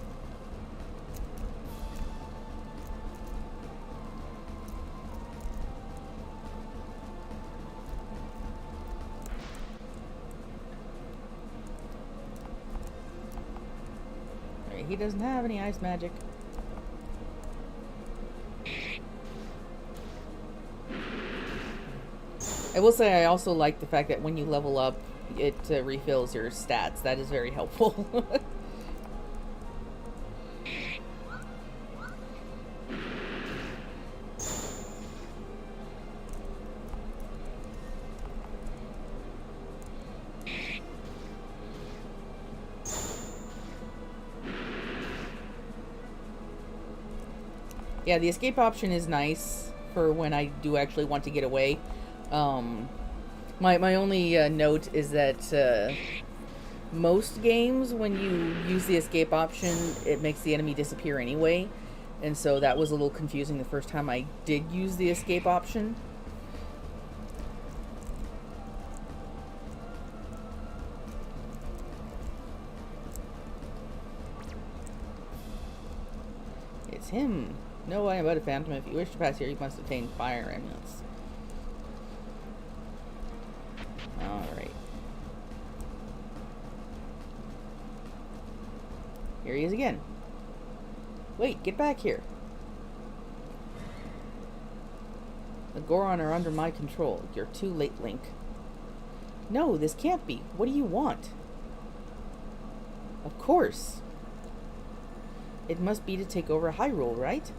He doesn't have any ice magic. I will say I also like the fact that when you level up, it refills your stats. That is very helpful. Yeah, the escape option is nice for when I do actually want to get away. My only note is that most games, when you use the escape option, it makes the enemy disappear anyway. And so that was a little confusing the first time I did use the escape option. It's him. No way about a phantom. If you wish to pass here, you must obtain fire amulets. Alright. Here he is again. Wait, get back here. The Goron are under my control. You're too late, Link. No, this can't be. What do you want? Of course. It must be to take over Hyrule, right?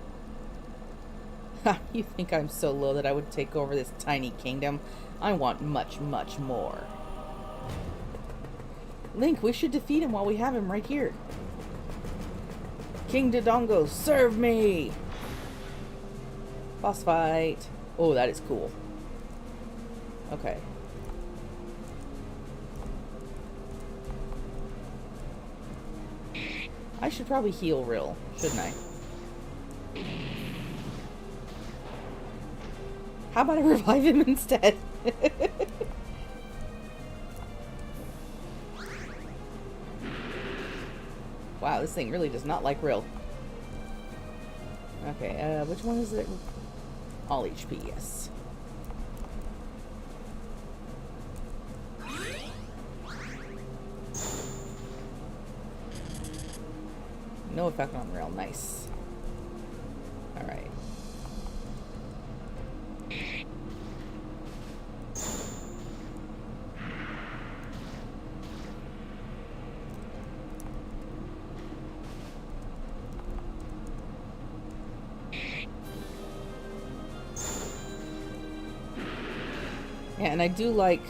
Ha, you think I'm so low that I would take over this tiny kingdom? I want much, much more. Link, we should defeat him while we have him right here. King Dodongo, serve me! Boss fight. Oh, that is cool. Okay. I should probably heal Rill, shouldn't I? How about I revive him instead? Wow, this thing really does not like Rill. Okay, which one is it? All HP, yes. No effect on rail. Nice. Alright. Yeah, and I do like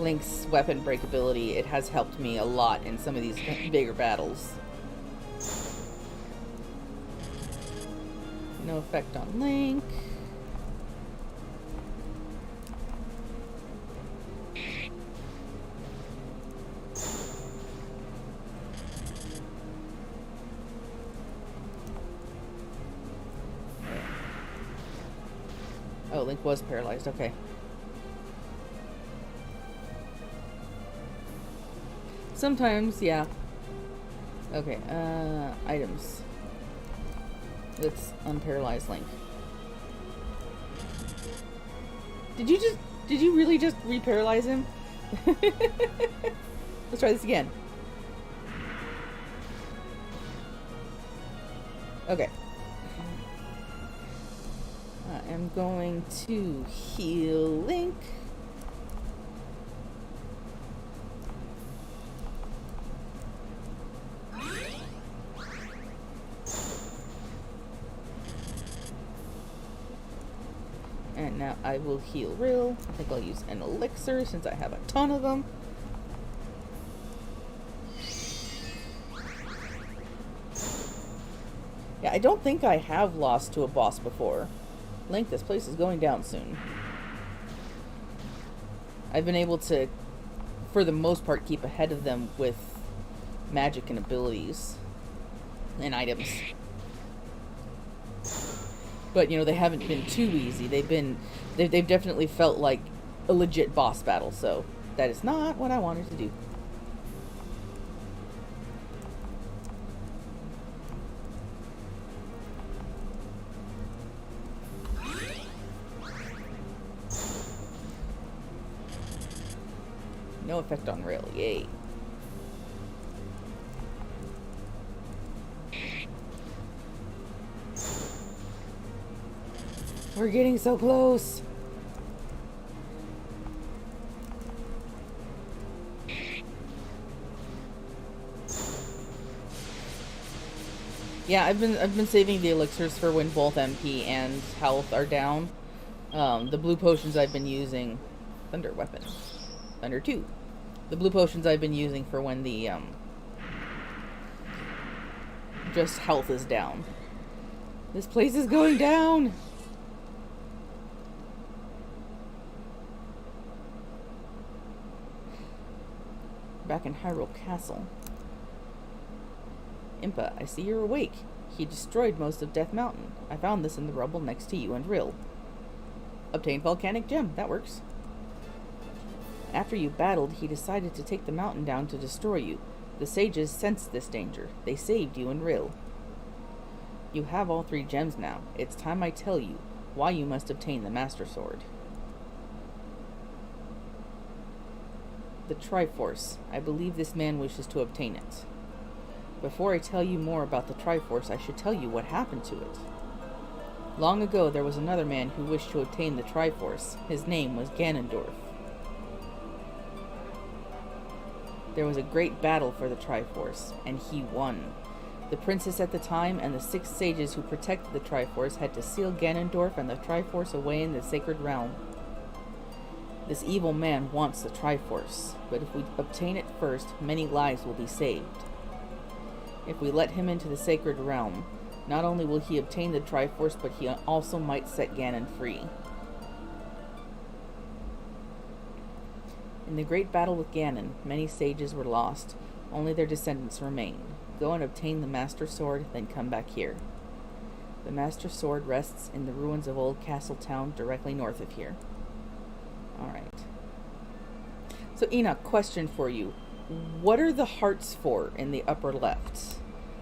Link's weapon breakability. It has helped me a lot in some of these bigger battles. No effect on Link. Oh, Link was paralyzed. Okay. Sometimes, yeah. Okay, items. Let's unparalyze Link. Did you really just reparalyze him? Let's try this again. Okay. I am going to heal Link. And now I will heal Rill. I think I'll use an elixir since I have a ton of them. Yeah, I don't think I have lost to a boss before. Link, this place is going down soon. I've been able to, for the most part, keep ahead of them with magic and abilities and items. But, you know, they haven't been too easy. They've definitely felt like a legit boss battle, so that is not what I wanted to do. No effect on rail, yay. We're getting so close. Yeah, I've been saving the elixirs for when both MP and health are down. The blue potions I've been using, thunder weapon, thunder 2. The blue potions I've been using for when the just health is down. This place is going down. Back in Hyrule Castle. Impa, I see you're awake. He destroyed most of Death Mountain. I found this in the rubble next to you and Rill. Obtained volcanic gem. That works. After you battled, he decided to take the mountain down to destroy you. The sages sensed this danger. They saved you and Rill. You have all 3 gems now. It's time I tell you why you must obtain the Master Sword. The Triforce. I believe this man wishes to obtain it. Before I tell you more about the Triforce, I should tell you what happened to it. Long ago, there was another man who wished to obtain the Triforce. His name was Ganondorf. There was a great battle for the Triforce, and he won. The princess at the time and the 6 sages who protected the Triforce had to seal Ganondorf and the Triforce away in the sacred realm. This evil man wants the Triforce, but if we obtain it first, many lives will be saved. If we let him into the sacred realm, not only will he obtain the Triforce, but he also might set Ganon free. In the great battle with Ganon, many sages were lost. Only their descendants remain. Go and obtain the Master Sword, then come back here. The Master Sword rests in the ruins of Old Castle Town, directly north of here. Alright. So, Enoch, question for you. What are the hearts for in the upper left?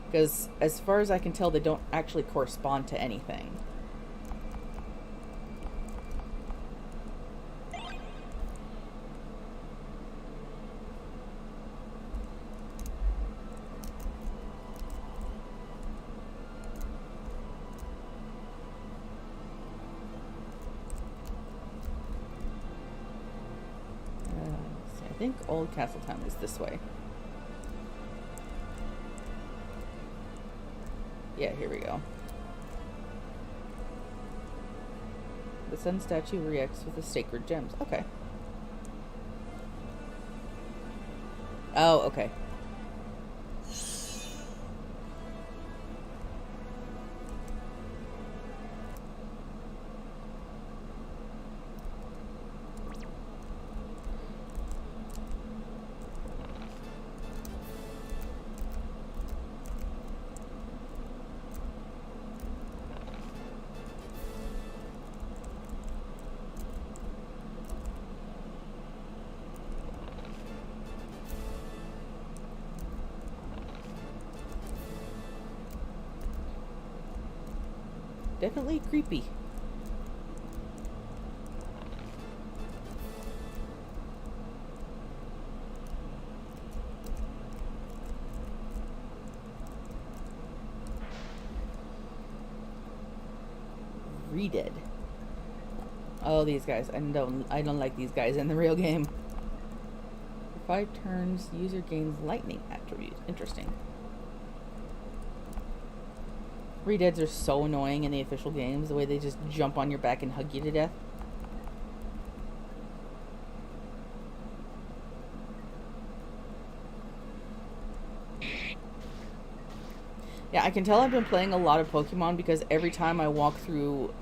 Because as far as I can tell, they don't actually correspond to anything. think Old Castletown is this way. Yeah, here we go. The sun statue reacts with the sacred gems. Okay. Oh, okay. Definitely creepy. Redead. Oh, these guys. I don't like these guys in the real game. For 5 turns, user gains lightning attribute. Interesting. Redeads are so annoying in the official games, the way they just jump on your back and hug you to death. Yeah, I can tell I've been playing a lot of Pokemon because every time I walk through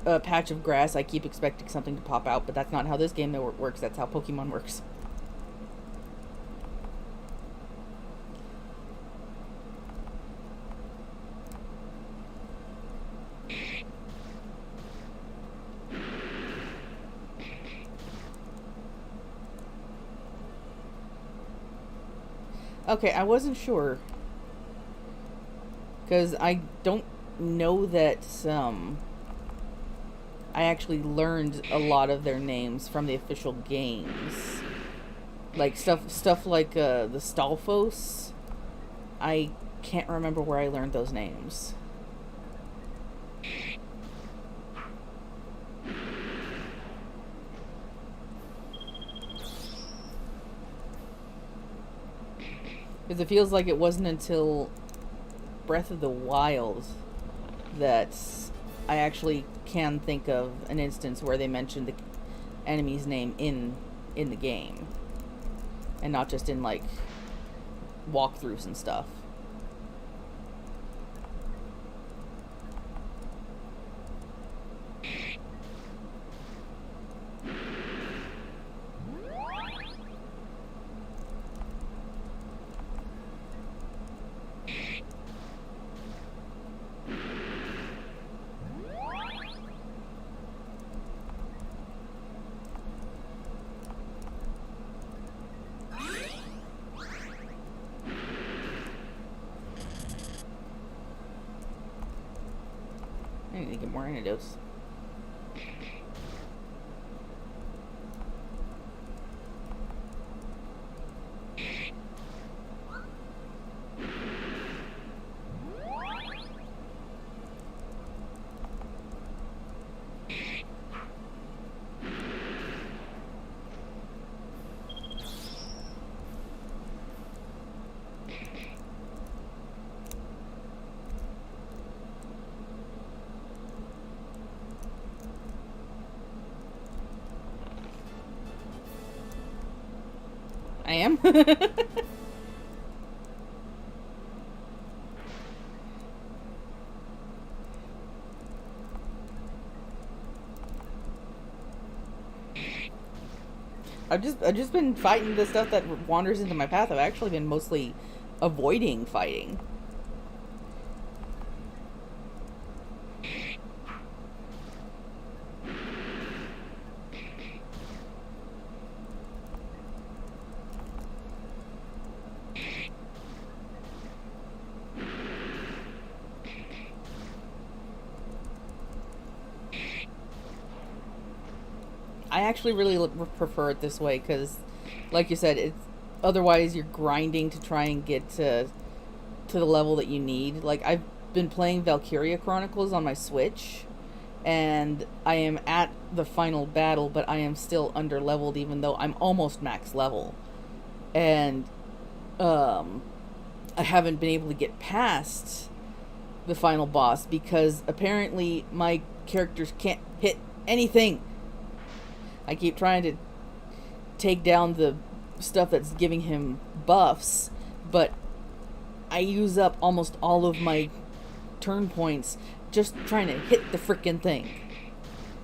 a patch of grass, I keep expecting something to pop out, but that's not how this game works. That's how Pokemon works. Okay, I wasn't sure. Because I don't know that I actually learned a lot of their names from the official games. Like stuff like the Stalfos. I can't remember where I learned those names. Because it feels like it wasn't until Breath of the Wild that I actually can think of an instance where they mentioned the enemy's name in the game. And not just in, like, walkthroughs and stuff. I need to get more antidotes. I am. I've just been fighting the stuff that wanders into my path. I've actually been mostly avoiding fighting. I actually really prefer it this way because, like you said, it's otherwise you're grinding to try and get to the level that you need. Like, I've been playing Valkyria Chronicles on my Switch, and I am at the final battle, but I am still under leveled even though I'm almost max level. And I haven't been able to get past the final boss because apparently my characters can't hit anything. I keep trying to take down the stuff that's giving him buffs, but I use up almost all of my turn points just trying to hit the frickin' thing,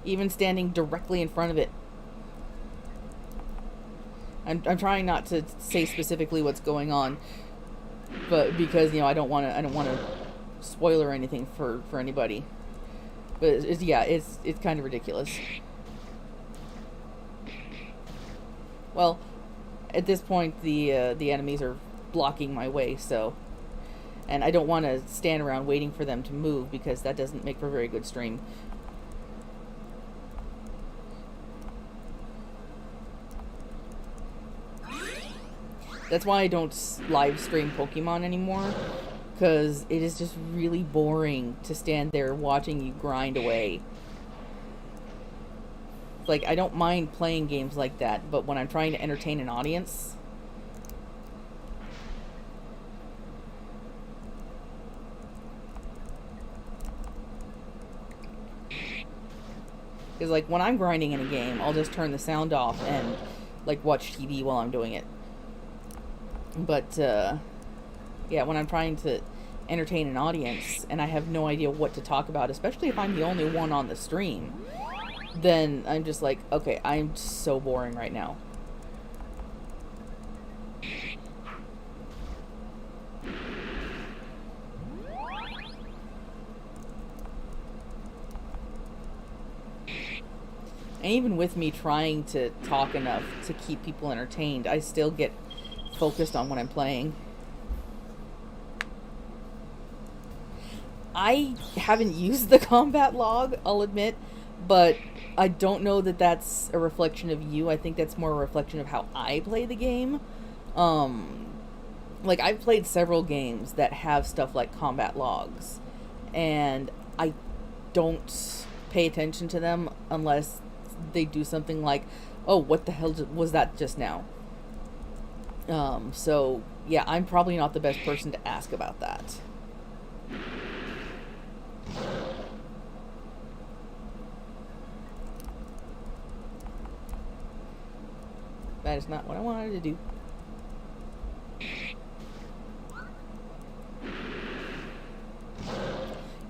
even standing directly in front of it. I'm trying not to say specifically what's going on, but because I don't want to spoil or anything for anybody. But it's kind of ridiculous. Well, at this point the enemies are blocking my way, so, and I don't want to stand around waiting for them to move because that doesn't make for a very good stream. That's why I don't live stream Pokemon anymore, because it is just really boring to stand there watching you grind away. Like, I don't mind playing games like that, but when I'm trying to entertain an audience, because like when I'm grinding in a game, I'll just turn the sound off and like watch TV while I'm doing it. But yeah, when I'm trying to entertain an audience and I have no idea what to talk about, especially if I'm the only one on the stream, then I'm just like, okay, I'm so boring right now. And even with me trying to talk enough to keep people entertained, I still get focused on what I'm playing. I haven't used the combat log, I'll admit, but I don't know that that's a reflection of you. I think that's more a reflection of how I play the game. Like, I've played several games that have stuff like combat logs, and I don't pay attention to them unless they do something like, oh, what the hell was that just now? So, yeah, I'm probably not the best person to ask about that. That is not what I wanted to do.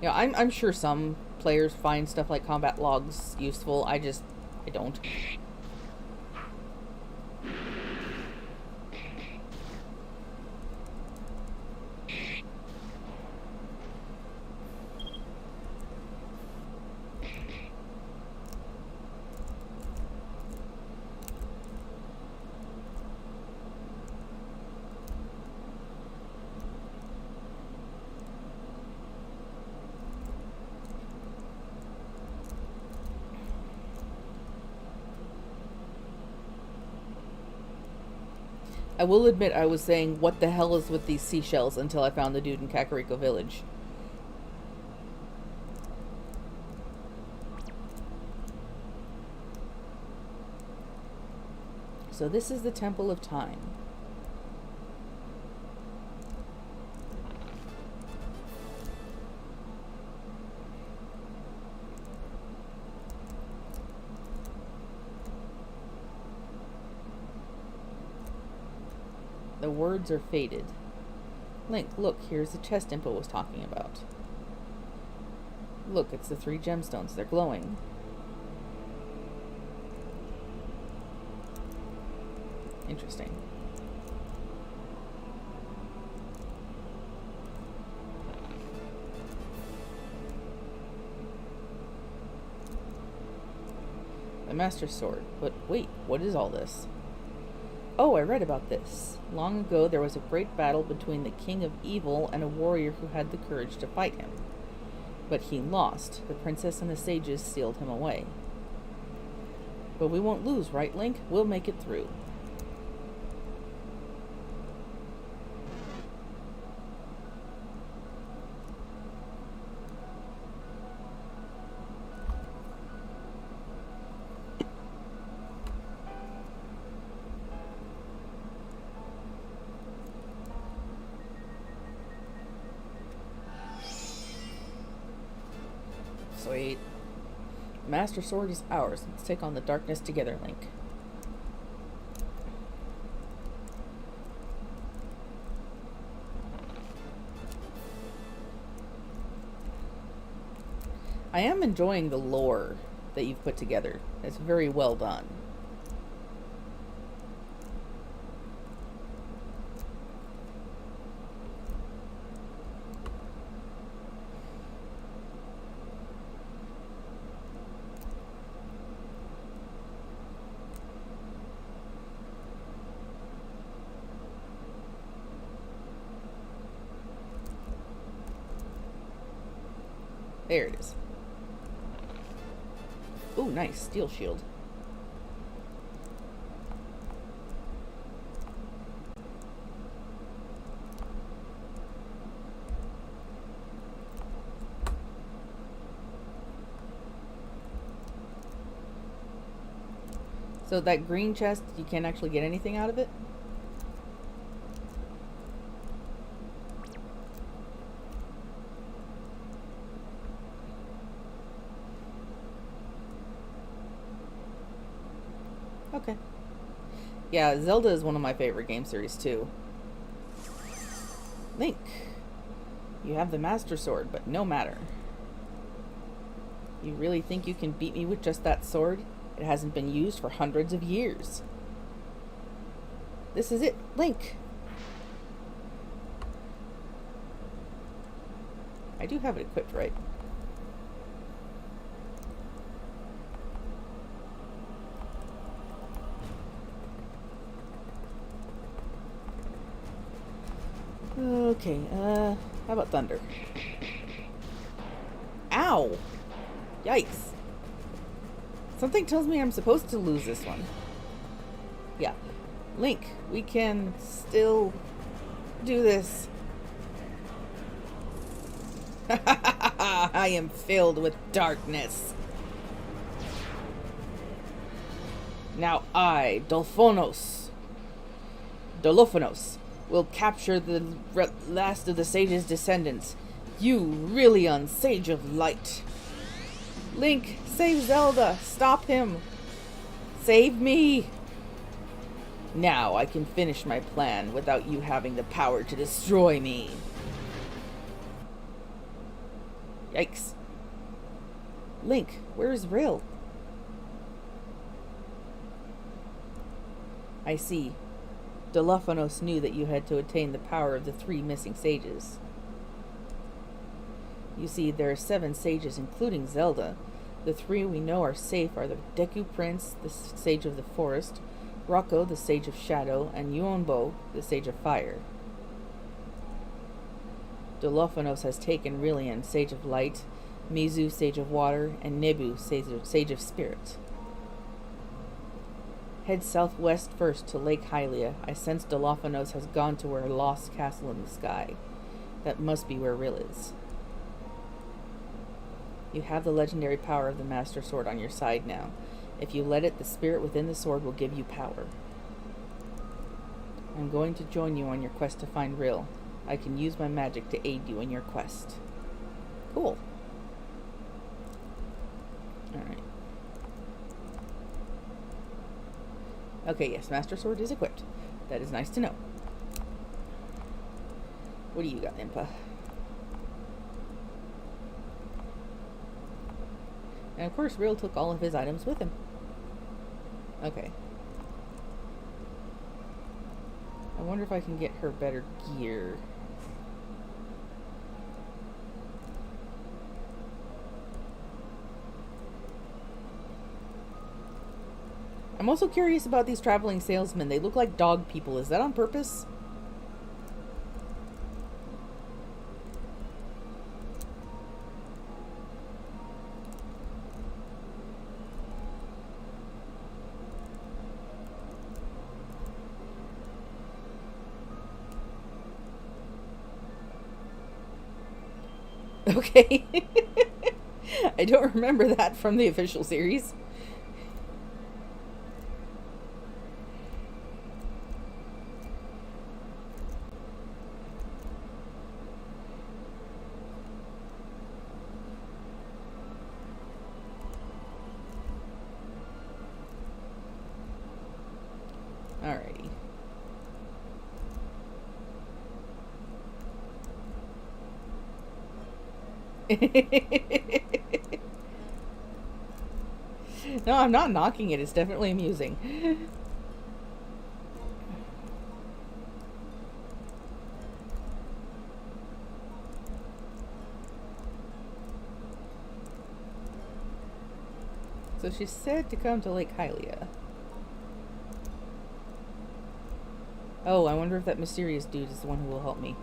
I'm sure some players find stuff like combat logs useful. I don't. I will admit I was saying, what the hell is with these seashells, until I found the dude in Kakariko Village. So this is the Temple of Time. The words are faded. Link, look, here's the chest Impa was talking about. Look, it's the 3 gemstones. They're glowing. Interesting. The Master Sword. But wait, what is all this? Oh, I read about this. Long ago, there was a great battle between the King of Evil and a warrior who had the courage to fight him. But he lost. The princess and the sages sealed him away. But we won't lose, right, Link? We'll make it through. Sweet. Master Sword is ours. Let's take on the darkness together, Link. I am enjoying the lore that you've put together. It's very well done. There it is. Ooh, nice. Steel shield. So that green chest, you can't actually get anything out of it? Okay. Yeah, Zelda is one of my favorite game series too. Link, you have the Master Sword, but no matter. You really think you can beat me with just that sword? It hasn't been used for hundreds of years. This is it, Link. I do have it equipped, right? Okay, how about thunder? Ow! Yikes. Something tells me I'm supposed to lose this one. Yeah. Link, we can still do this. I am filled with darkness. Now I, Dolphonos, will capture the last of the sage's descendants. You, Rillion, sage of light. Link, save Zelda. Stop him. Save me. Now I can finish my plan without you having the power to destroy me. Yikes. Link, where's Rill? I see. Dolphonos knew that you had to attain the power of the 3 missing sages. You see, there are 7 sages, including Zelda. The 3 we know are safe are the Deku Prince, the Sage of the Forest, Rocco, the Sage of Shadow, and Yuonbo, the Sage of Fire. Dolphonos has taken Rillion, Sage of Light, Mizu, Sage of Water, and Nebu, Sage of Spirit. Head southwest first to Lake Hylia. I sense Dolphonos has gone to her lost castle in the sky. That must be where Rill is. You have the legendary power of the Master Sword on your side now. If you let it, the spirit within the sword will give you power. I'm going to join you on your quest to find Rill. I can use my magic to aid you in your quest. Cool. Alright. Okay, yes, Master Sword is equipped. That is nice to know. What do you got, Impa? And of course, Rill took all of his items with him. Okay. I wonder if I can get her better gear. I'm also curious about these traveling salesmen. They look like dog people. Is that on purpose? Okay. I don't remember that from the official series. No, I'm not knocking it. It's definitely amusing. So she said to come to Lake Hylia. Oh, I wonder if that mysterious dude is the one who will help me.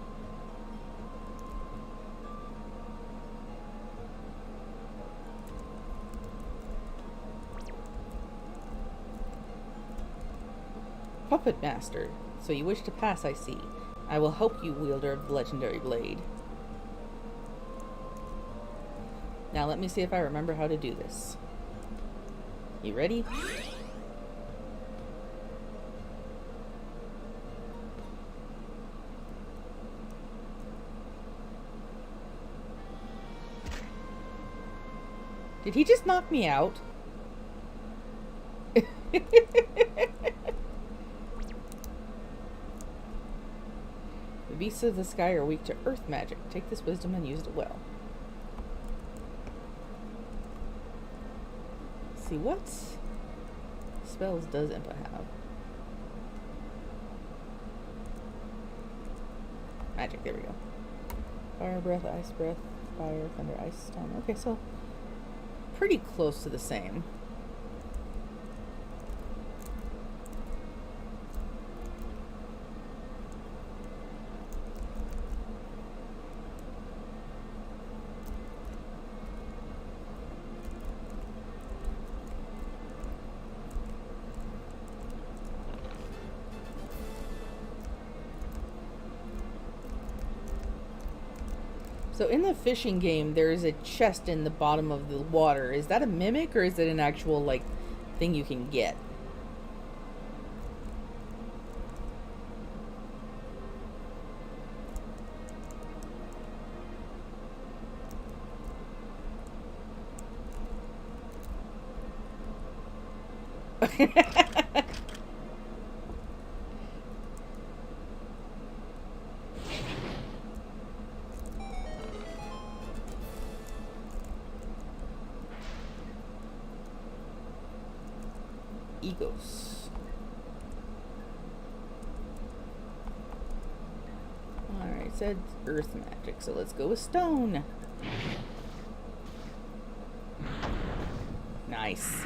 Puppet Master. So you wish to pass, I see. I will help you, wielder of the legendary blade. Now let me see if I remember how to do this. You ready? Did he just knock me out? The beasts of the sky are weak to earth magic. Take this wisdom and use it well. Let's see, what spells does Impa have? Magic, there we go. Fire breath, ice breath, fire, thunder, ice, stone. Okay, so pretty close to the same. So in the fishing game, there is a chest in the bottom of the water. Is that a mimic, or is it an actual, like, thing you can get? Egos. Alright, said earth magic, so let's go with stone. Nice.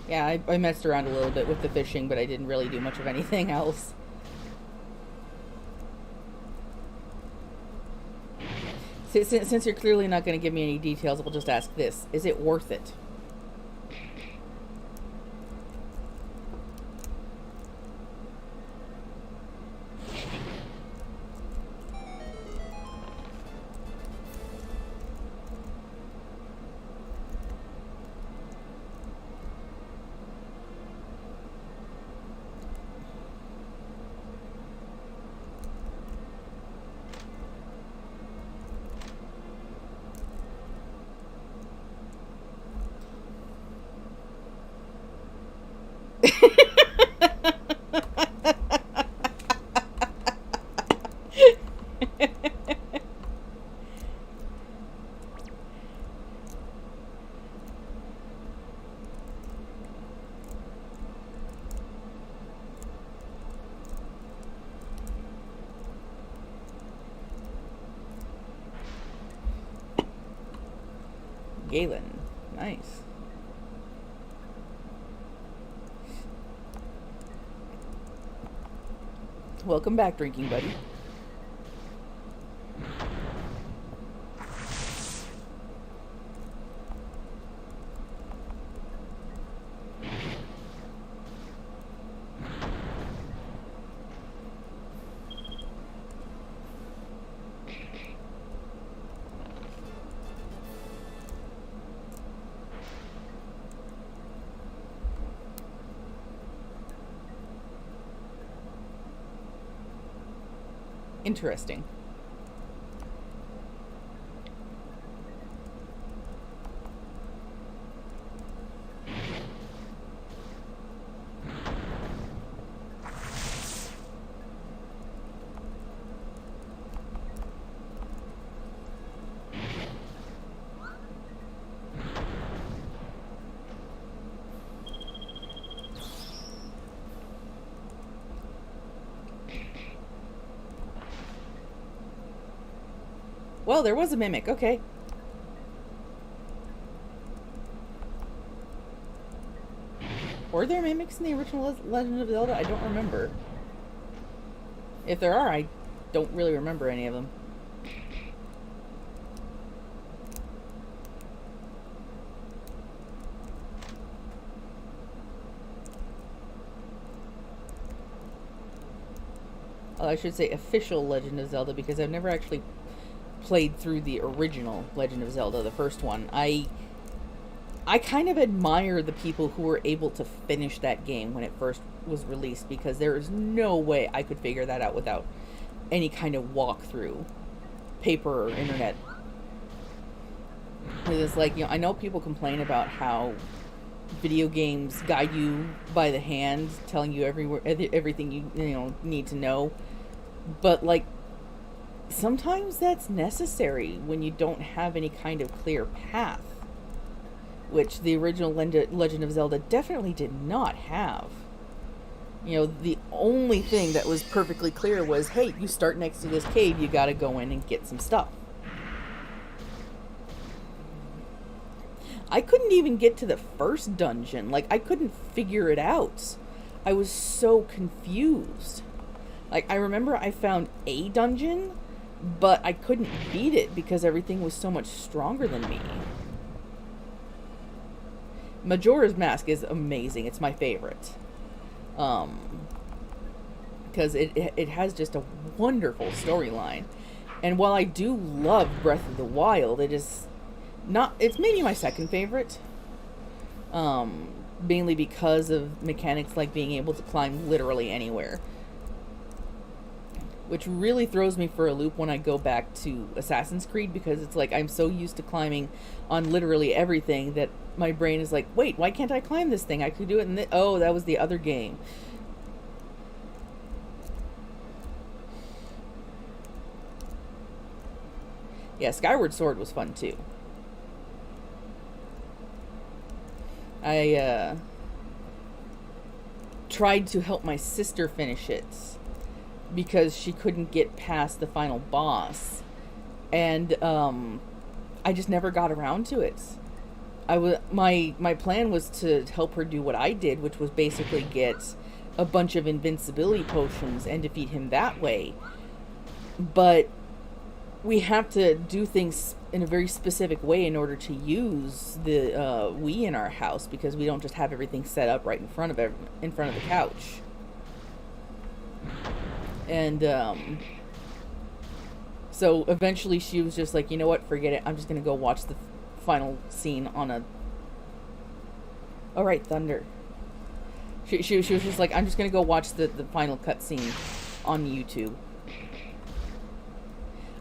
Yeah, I messed around a little bit with the fishing, but I didn't really do much of anything else. Since you're clearly not going to give me any details, I'll just ask this. Is it worth it? Galen. Nice. Welcome back, drinking buddy. Interesting. Well, there was a mimic. Okay. Were there mimics in the original Legend of Zelda? I don't remember. If there are, I don't really remember any of them. Well, I should say official Legend of Zelda, because I've never actually played through the original Legend of Zelda, the first one. I kind of admire the people who were able to finish that game when it first was released, because there is no way I could figure that out without any kind of walkthrough, paper or internet. It's like, you know, I know people complain about how video games guide you by the hand, telling you everything you need to know, but like, sometimes that's necessary when you don't have any kind of clear path, which the original Legend of Zelda definitely did not have. You know, the only thing that was perfectly clear was, hey, you start next to this cave, you gotta go in and get some stuff. I couldn't even get to the first dungeon. Like, I couldn't figure it out. I was so confused. Like, I remember I found a dungeon, but I couldn't beat it because everything was so much stronger than me. Majora's Mask is amazing. It's my favorite. Because it has just a wonderful storyline. And while I do love Breath of the Wild, it's maybe my second favorite. Mainly because of mechanics like being able to climb literally anywhere. Which really throws me for a loop when I go back to Assassin's Creed, because it's like I'm so used to climbing on literally everything that my brain is like, wait, why can't I climb this thing? I could do it in oh, that was the other game. Yeah, Skyward Sword was fun too. I tried to help my sister finish it because she couldn't get past the final boss, and I just never got around to it. My plan was to help her do what I did, which was basically get a bunch of invincibility potions and defeat him that way. But we have to do things in a very specific way in order to use the Wii in our house, because we don't just have everything set up right in front of the couch. And so eventually she was just like, you know what, forget it. I'm just gonna go watch the final scene on a... Oh, right, thunder. She was just like, I'm just gonna go watch the final cutscene on YouTube.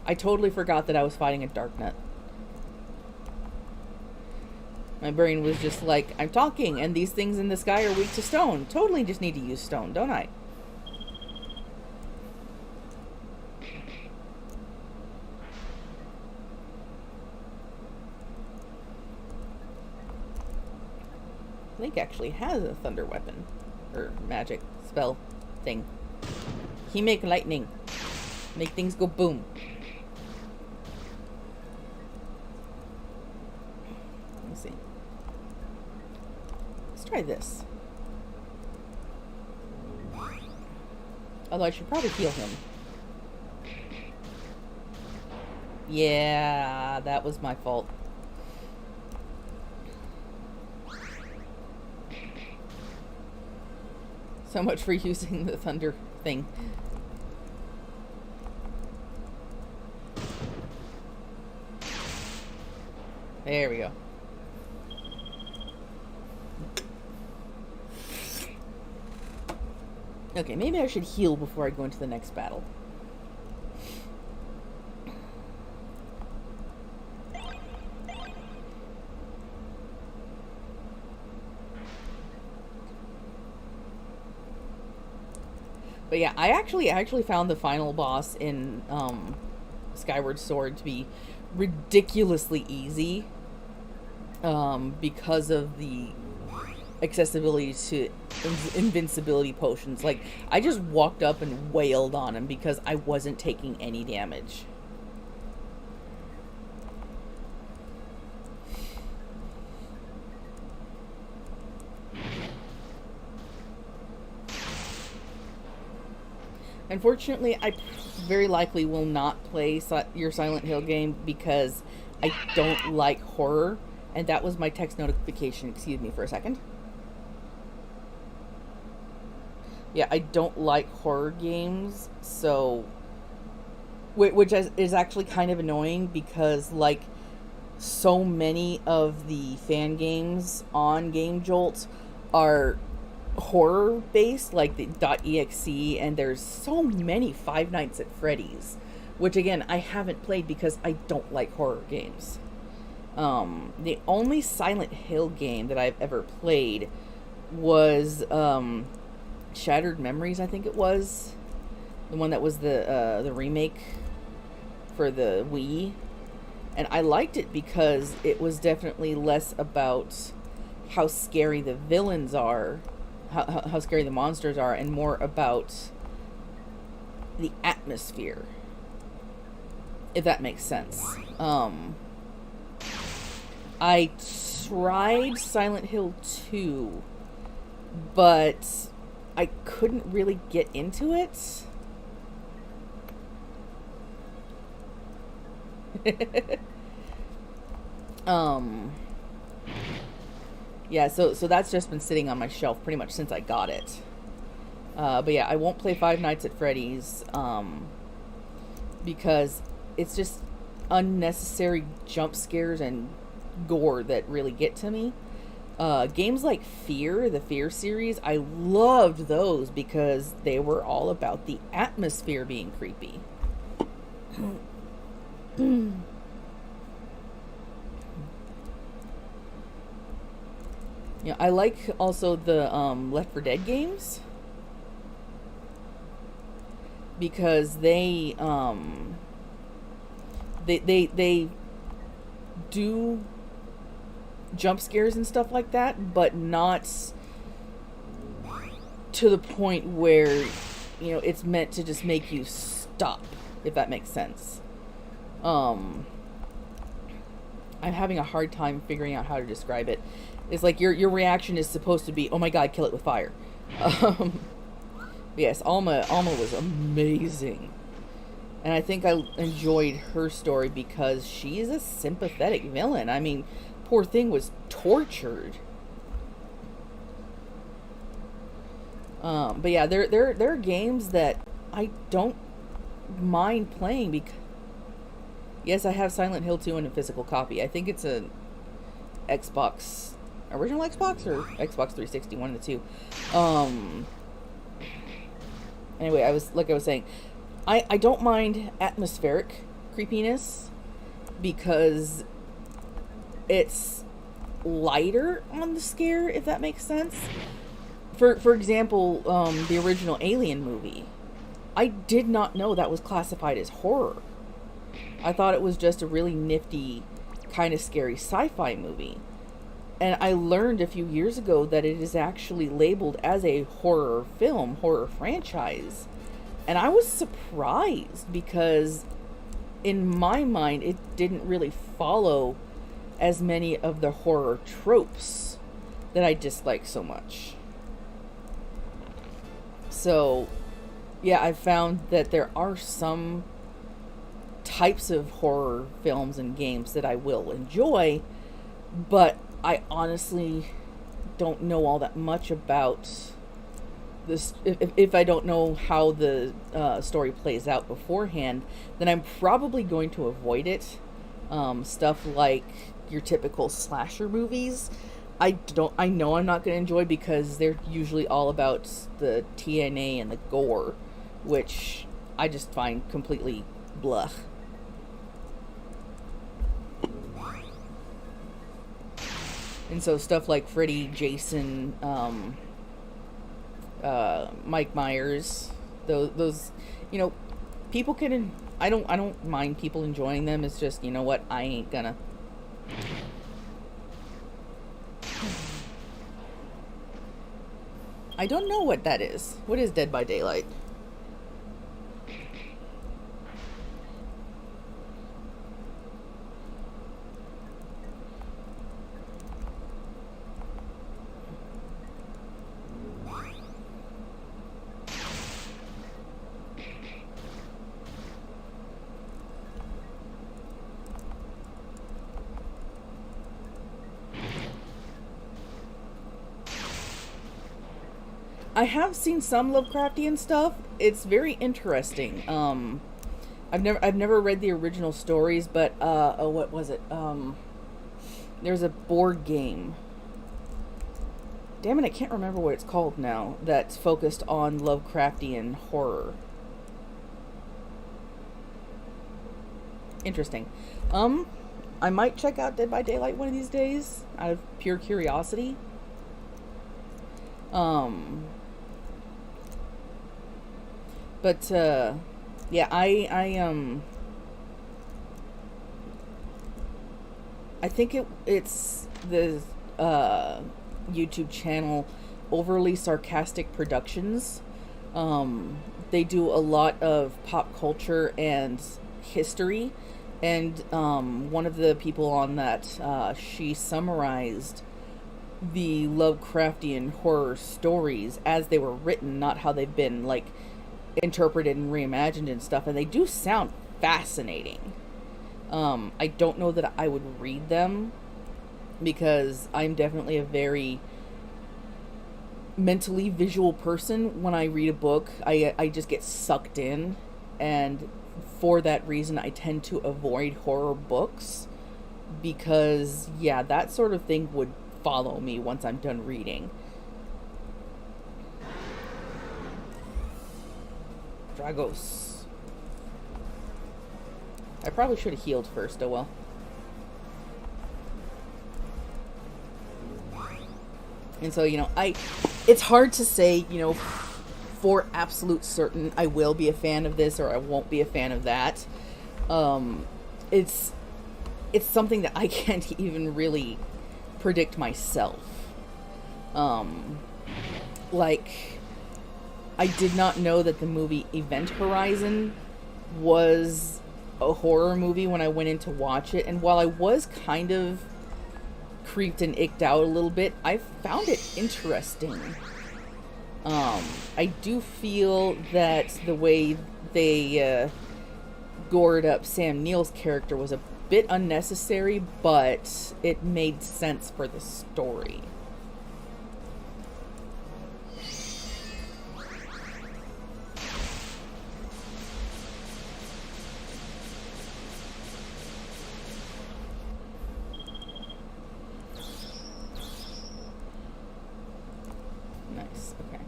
I totally forgot that I was fighting a Darknut. My brain was just like, I'm talking, and these things in the sky are weak to stone. Totally just need to use stone, don't I? Link actually has a thunder weapon. Or magic spell thing. He make lightning. Make things go boom. Let's see. Let's try this. Although I should probably heal him. Yeah, that was my fault. So much for using the thunder thing. There we go. Okay, maybe I should heal before I go into the next battle. But yeah, I actually found the final boss in Skyward Sword to be ridiculously easy, because of the accessibility to invincibility potions. Like, I just walked up and wailed on him because I wasn't taking any damage. Unfortunately, I very likely will not play your Silent Hill game because I don't like horror. And that was my text notification. Excuse me for a second. Yeah, I don't like horror games, so... Which is actually kind of annoying because, like, so many of the fan games on Game Jolt are horror based, like the .exe, and there's so many Five Nights at Freddy's, which again I haven't played because I don't like horror games. The only Silent Hill game that I've ever played was Shattered Memories, I think it was the one that was the remake for the Wii, and I liked it because it was definitely less about how scary the villains are, how scary the monsters are, and more about the atmosphere, if that makes sense. I tried Silent Hill 2, but I couldn't really get into it. Yeah, so that's just been sitting on my shelf pretty much since I got it. But yeah, I won't play Five Nights at Freddy's, because it's just unnecessary jump scares and gore that really get to me. Games like Fear, the Fear series, I loved those because they were all about the atmosphere being creepy. Yeah, I like also the Left 4 Dead games because they do jump scares and stuff like that, but not to the point where, you know, it's meant to just make you stop, if that makes sense. I'm having a hard time figuring out how to describe it. It's like your reaction is supposed to be, oh my god, kill it with fire. Yes, Alma was amazing. And I think I enjoyed her story because she's a sympathetic villain. I mean, poor thing was tortured. But yeah, there are games that I don't mind playing because... Yes, I have Silent Hill 2 in a physical copy. I think it's a Xbox... Original Xbox or Xbox 360, one of the two. Anyway, I was saying, I don't mind atmospheric creepiness because it's lighter on the scare, if that makes sense. For example, the original Alien movie, I did not know that was classified as horror. I thought it was just a really nifty, kind of scary sci-fi movie. And I learned a few years ago that it is actually labeled as a horror film, horror franchise. And I was surprised because in my mind, it didn't really follow as many of the horror tropes that I dislike so much. So, yeah, I found that there are some types of horror films and games that I will enjoy, but I honestly don't know all that much about this. If I don't know how the story plays out beforehand, then I'm probably going to avoid it. Stuff like your typical slasher movies, I know I'm not going to enjoy because they're usually all about the TNA and the gore, which I just find completely blah. And so stuff like Freddy, Jason, Mike Myers, Those, you know, people can. I don't mind people enjoying them. It's just, you know what, I ain't gonna. I don't know what that is. What is Dead by Daylight? I have seen some Lovecraftian stuff. It's very interesting. I've never read the original stories, but oh, what was it? There's a board game. Damn it, I can't remember what it's called now. That's focused on Lovecraftian horror. Interesting. I might check out Dead by Daylight one of these days out of pure curiosity. But yeah, I think it's the YouTube channel Overly Sarcastic Productions. They do a lot of pop culture and history, and one of the people on that, she summarized the Lovecraftian horror stories as they were written, not how they've been like interpreted and reimagined and stuff, and they do sound fascinating. I don't know that I would read them because I'm definitely a very mentally visual person. When I read a book, I just get sucked in, and for that reason I tend to avoid horror books because, yeah, that sort of thing would follow me once I'm done reading. Dragos. I probably should have healed first, oh well. And so, you know, it's hard to say, you know, for absolute certain I will be a fan of this or I won't be a fan of that. It's something that I can't even really predict myself. Like, I did not know that the movie Event Horizon was a horror movie when I went in to watch it, and while I was kind of creeped and icked out a little bit, I found it interesting. I do feel that the way they gored up Sam Neill's character was a bit unnecessary, but it made sense for the story. Nice, okay.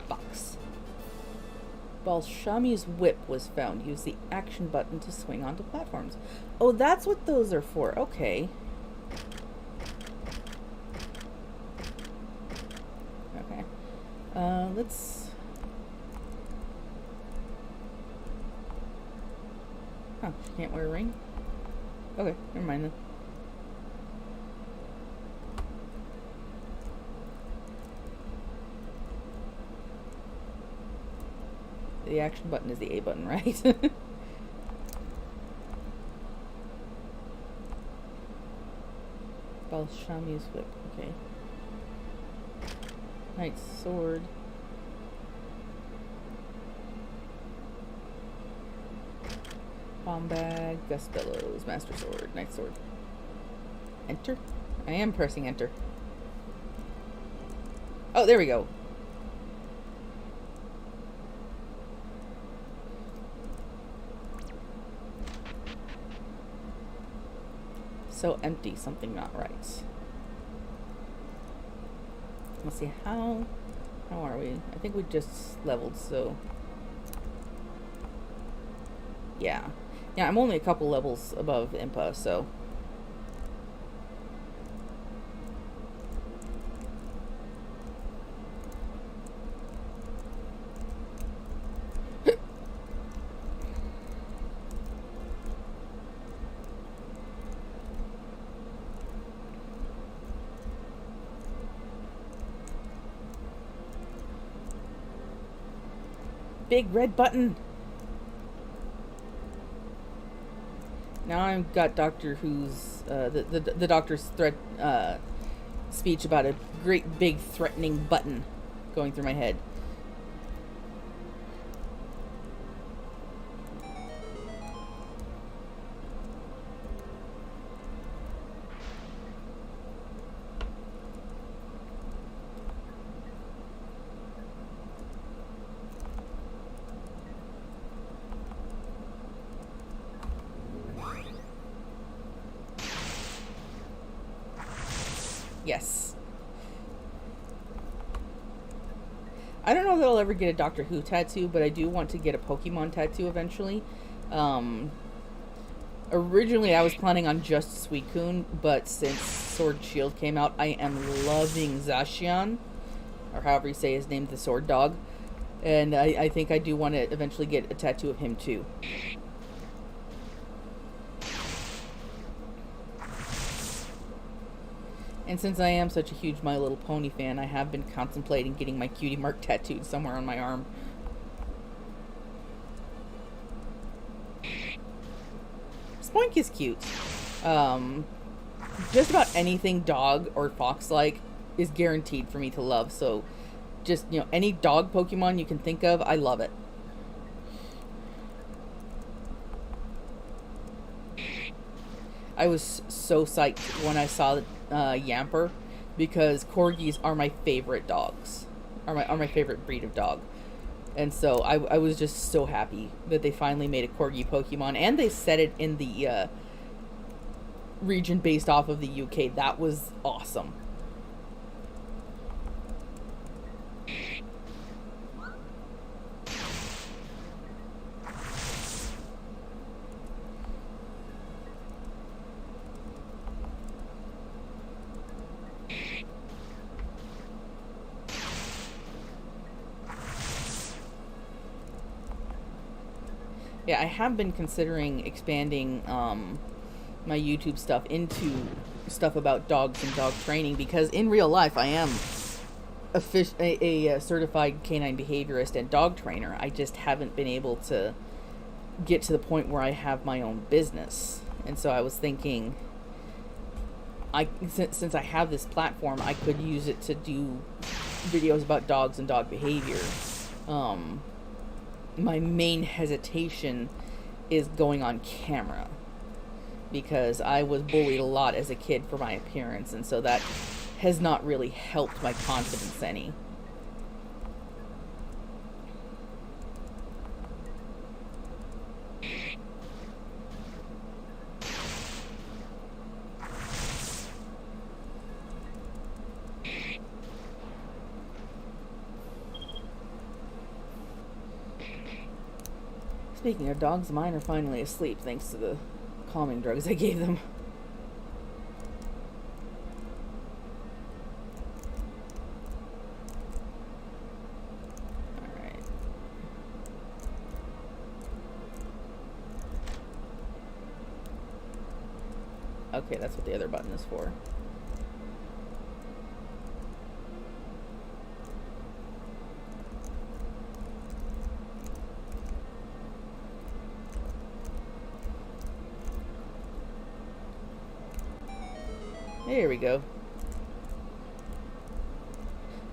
Box. Balshami's whip was found. Use the action button to swing onto platforms. Oh, that's what those are for. Okay. Okay. Let's... Oh, she can't wear a ring? Okay, never mind then. The action button is the A button, right? Balshami's whip, okay. Knight's sword. Bomb bag, gust bellows, master sword, knight's sword. Enter? I am pressing enter. Oh, there we go. So empty, something not right. Let's see, how are we? I think we just leveled, so yeah, I'm only a couple levels above Impa, so big red button. Now I've got Doctor Who's the Doctor's threat speech about a great big threatening button going through my head. Yes. I don't know if I'll ever get a Doctor Who tattoo, but I do want to get a Pokemon tattoo eventually. Originally, I was planning on just Suicune, but since Sword and Shield came out, I am loving Zacian, or however you say his name, the sword dog. And I think I do want to eventually get a tattoo of him too. And since I am such a huge My Little Pony fan, I have been contemplating getting my cutie mark tattooed somewhere on my arm. Spoink is cute. Just about anything dog or fox-like is guaranteed for me to love. So, just, you know, any dog Pokemon you can think of, I love it. I was so psyched when I saw Yamper, because corgis are my favorite dogs, are my favorite breed of dog, and so I was just so happy that they finally made a corgi Pokemon, and they set it in the region based off of the UK. That was awesome. Yeah, I have been considering expanding my YouTube stuff into stuff about dogs and dog training, because in real life I am a certified canine behaviorist and dog trainer. I just haven't been able to get to the point where I have my own business. And so I was thinking, since I have this platform, I could use it to do videos about dogs and dog behavior. My main hesitation is going on camera, because I was bullied a lot as a kid for my appearance, and so that has not really helped my confidence any. Speaking of dogs, mine are finally asleep thanks to the calming drugs I gave them. Alright. Okay, that's what the other button is for. There we go.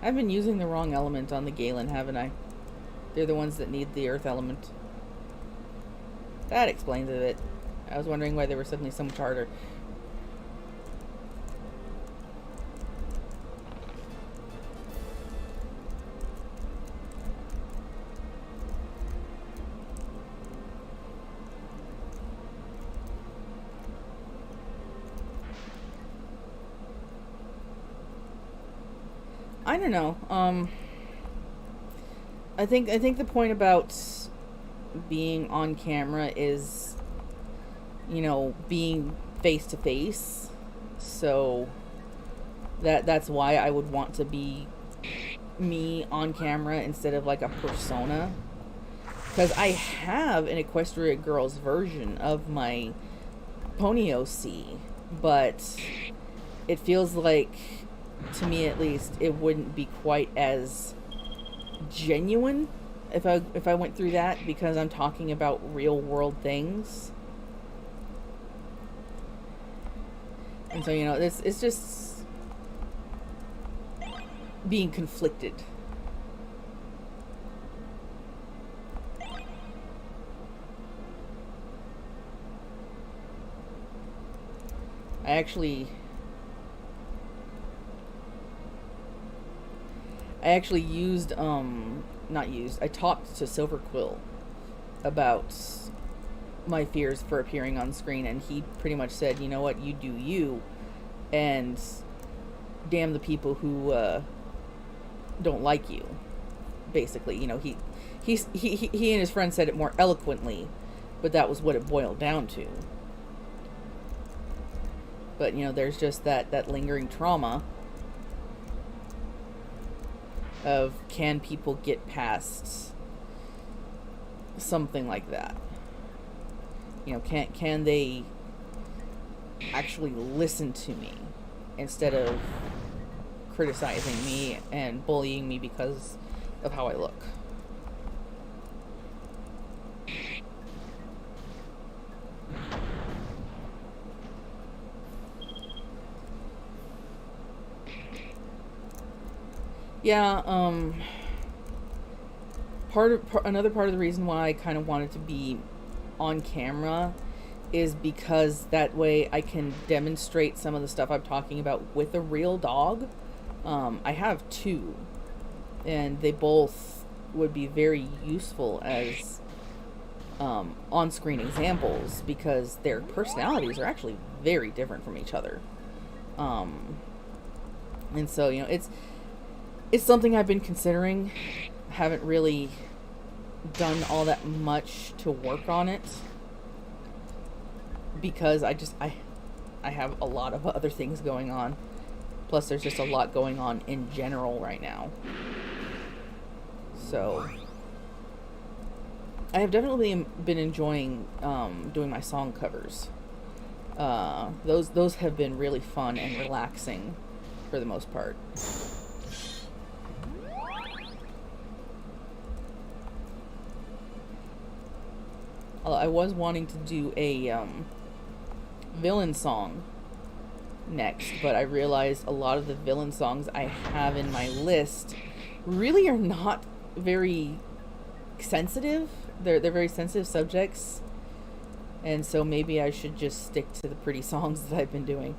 I've been using the wrong element on the Galen, haven't I? They're the ones that need the earth element. That explains it. I was wondering why they were suddenly so much harder. I don't know. I think the point about being on camera is, you know, being face to face. So that's why I would want to be me on camera instead of like a persona. Because I have an Equestria Girls version of my Pony OC, but it feels like, to me at least, it wouldn't be quite as genuine if I went through that because I'm talking about real world things. And so, it's just being conflicted. I actually used, not used, I talked to Silver Quill about my fears for appearing on screen, and he pretty much said, you know what, you do you, and damn the people who don't like you. Basically, he and his friend said it more eloquently, but that was what it boiled down to. But there's just that lingering trauma of, can people get past something like that? Can they actually listen to me instead of criticizing me and bullying me because of how I look? Yeah, another part of the reason why I kind of wanted to be on camera is because that way I can demonstrate some of the stuff I'm talking about with a real dog. I have two, and they both would be very useful as on-screen examples because their personalities are actually very different from each other. And so, it's something I've been considering. Haven't really done all that much to work on it because I have a lot of other things going on. Plus, there's just a lot going on in general right now. So, I have definitely been enjoying doing my song covers. Those have been really fun and relaxing for the most part. I was wanting to do a villain song next, but I realized a lot of the villain songs I have in my list really are not very sensitive. They're very sensitive subjects, and so maybe I should just stick to the pretty songs that I've been doing.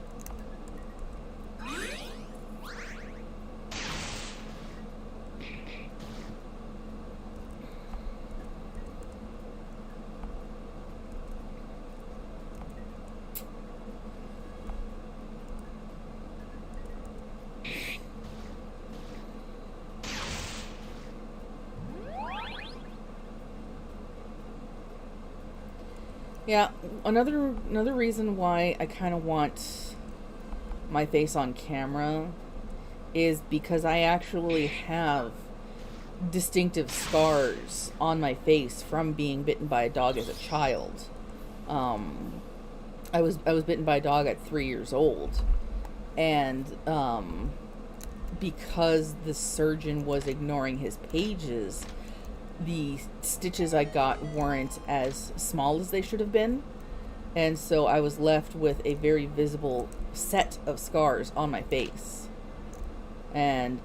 Yeah, another reason why I kind of want my face on camera is because I actually have distinctive scars on my face from being bitten by a dog as a child. I was bitten by a dog at 3 years old, and because the surgeon was ignoring his pages, the stitches I got weren't as small as they should have been, and so I was left with a very visible set of scars on my face. And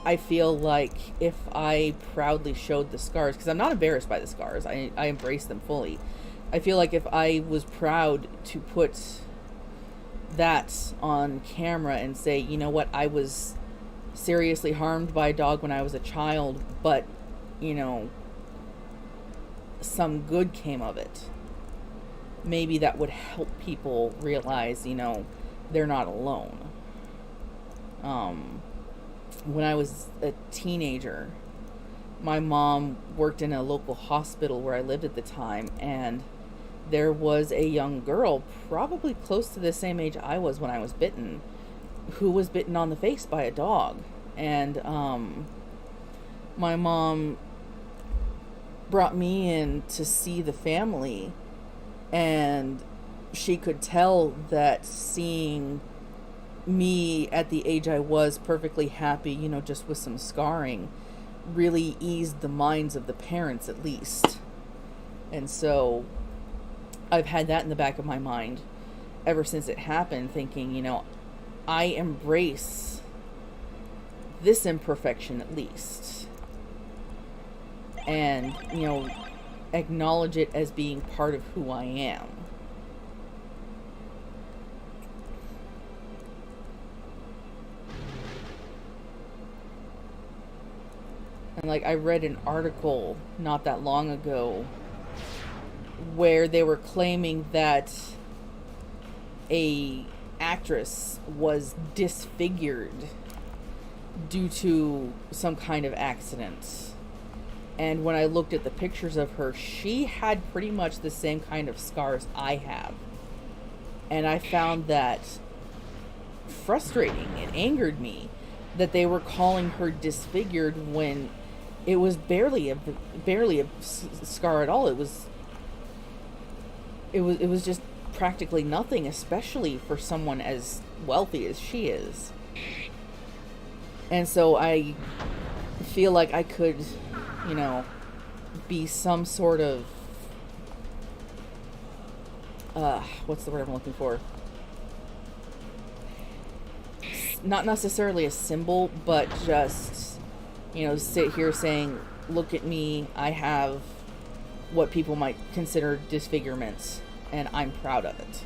I feel like if I proudly showed the scars, because I'm not embarrassed by the scars, I embrace them fully. I feel like if I was proud to put that on camera and say, you know what, I was seriously harmed by a dog when I was a child, but some good came of it. Maybe that would help people realize, they're not alone. When I was a teenager, my mom worked in a local hospital where I lived at the time, and there was a young girl, probably close to the same age I was when I was bitten, who was bitten on the face by a dog. And my mom brought me in to see the family, and she could tell that seeing me at the age I was, perfectly happy, just with some scarring, really eased the minds of the parents, at least. And so I've had that in the back of my mind ever since it happened, thinking, you know, I embrace this imperfection at least, and, you know, acknowledge it as being part of who I am. And like, I read an article not that long ago where they were claiming that a actress was disfigured due to some kind of accident. And when I looked at the pictures of her, she had pretty much the same kind of scars I have. And I found that frustrating. It angered me that they were calling her disfigured when it was barely a scar at all. It was just practically nothing, especially for someone as wealthy as she is. And so I feel like I could, you know, be some sort of what's the word I'm looking for? Not necessarily a symbol, but just, you know, sit here saying, look at me, I have what people might consider disfigurements, and I'm proud of it.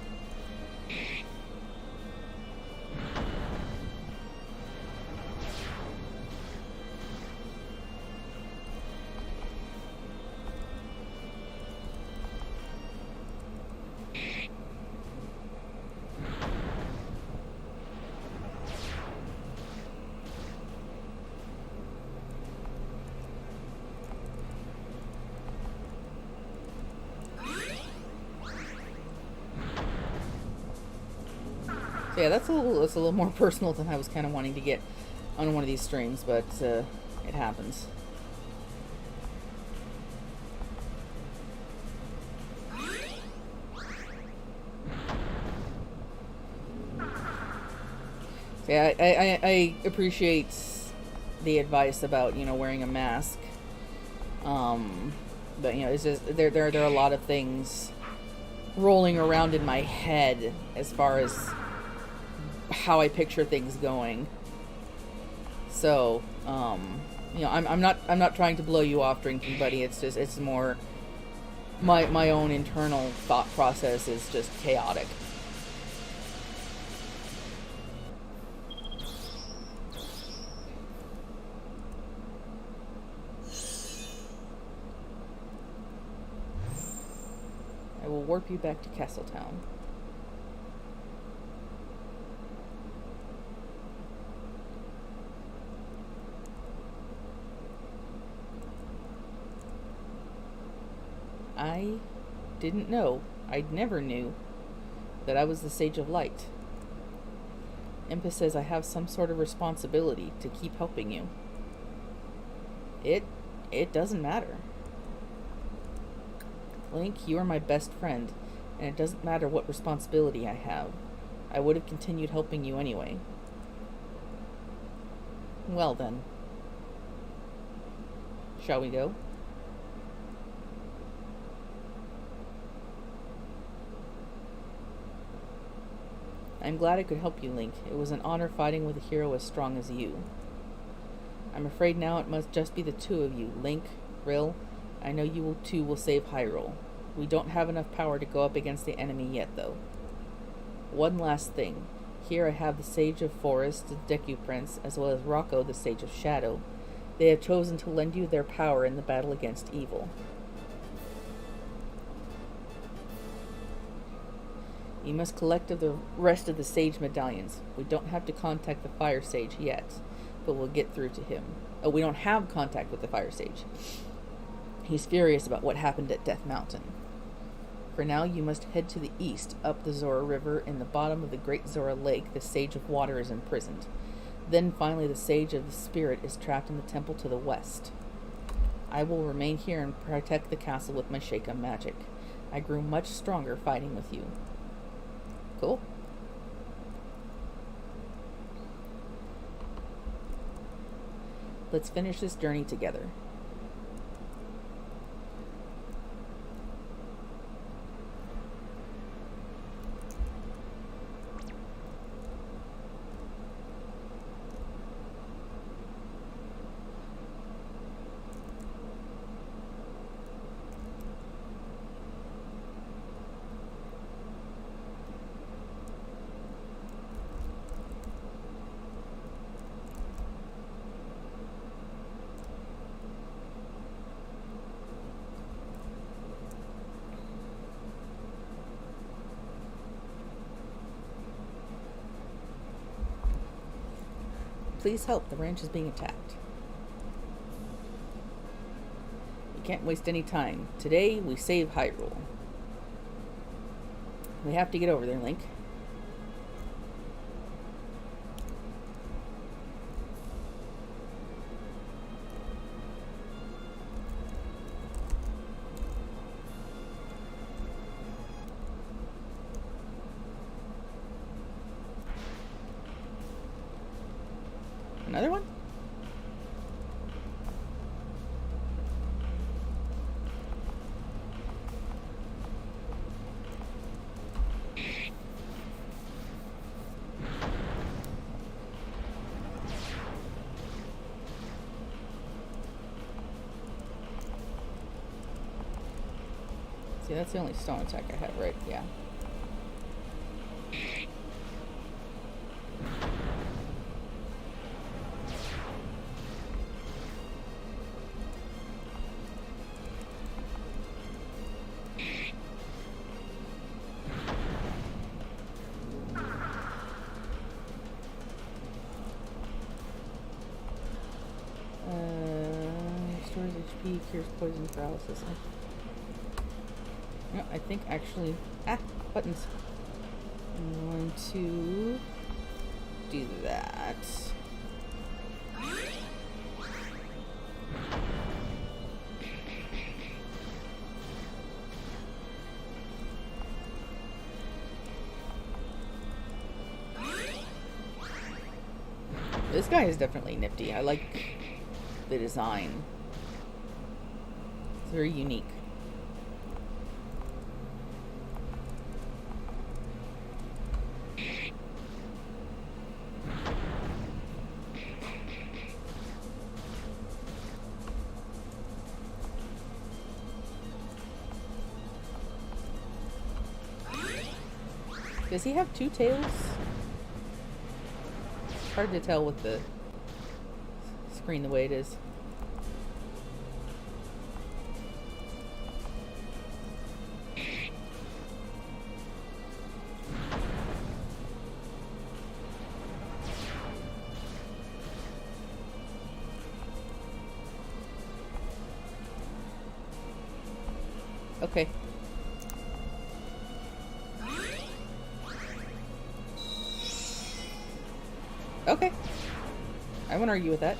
Yeah, that's a little more personal than I was kind of wanting to get on one of these streams, but it happens. Yeah, I appreciate the advice about, you know, wearing a mask. But, you know, it's just there are a lot of things rolling around in my head as far as how I picture things going. So, you know, I'm not trying to blow you off, Drinking Buddy. It's more my own internal thought process is just chaotic. I will warp you back to Castletown. I didn't know, I never knew, that I was the Sage of Light. Impa says I have some sort of responsibility to keep helping you. It doesn't matter. Link, you are my best friend, and it doesn't matter what responsibility I have. I would have continued helping you anyway. Well then. Shall we go? I'm glad I could help you, Link. It was an honor fighting with a hero as strong as you. I'm afraid now it must just be the two of you, Link, Rill. I know you two will save Hyrule. We don't have enough power to go up against the enemy yet, though. One last thing. Here I have the Sage of Forest, the Deku Prince, as well as Rocco, the Sage of Shadow. They have chosen to lend you their power in the battle against evil. You must collect the rest of the Sage medallions. We don't have to contact the Fire Sage yet, but we'll get through to him. Oh, we don't have contact with the Fire Sage. He's furious about what happened at Death Mountain. For now, you must head to the east, up the Zora River. In the bottom of the Great Zora Lake, the Sage of Water is imprisoned. Then, finally, the Sage of the Spirit is trapped in the temple to the west. I will remain here and protect the castle with my Sheikah magic. I grew much stronger fighting with you. Cool. Let's finish this journey together. Please help, the ranch is being attacked. We can't waste any time. Today, we save Hyrule. We have to get over there, Link. Another one? See, that's the only stone attack I have, right? Yeah. Restores HP, cures poison paralysis. No, I think actually... buttons. I'm going to do that. This guy is definitely nifty. I like the design. It's very unique. Does he have two tails? It's hard to tell with the screen the way it is. Okay. Okay. I won't argue with that.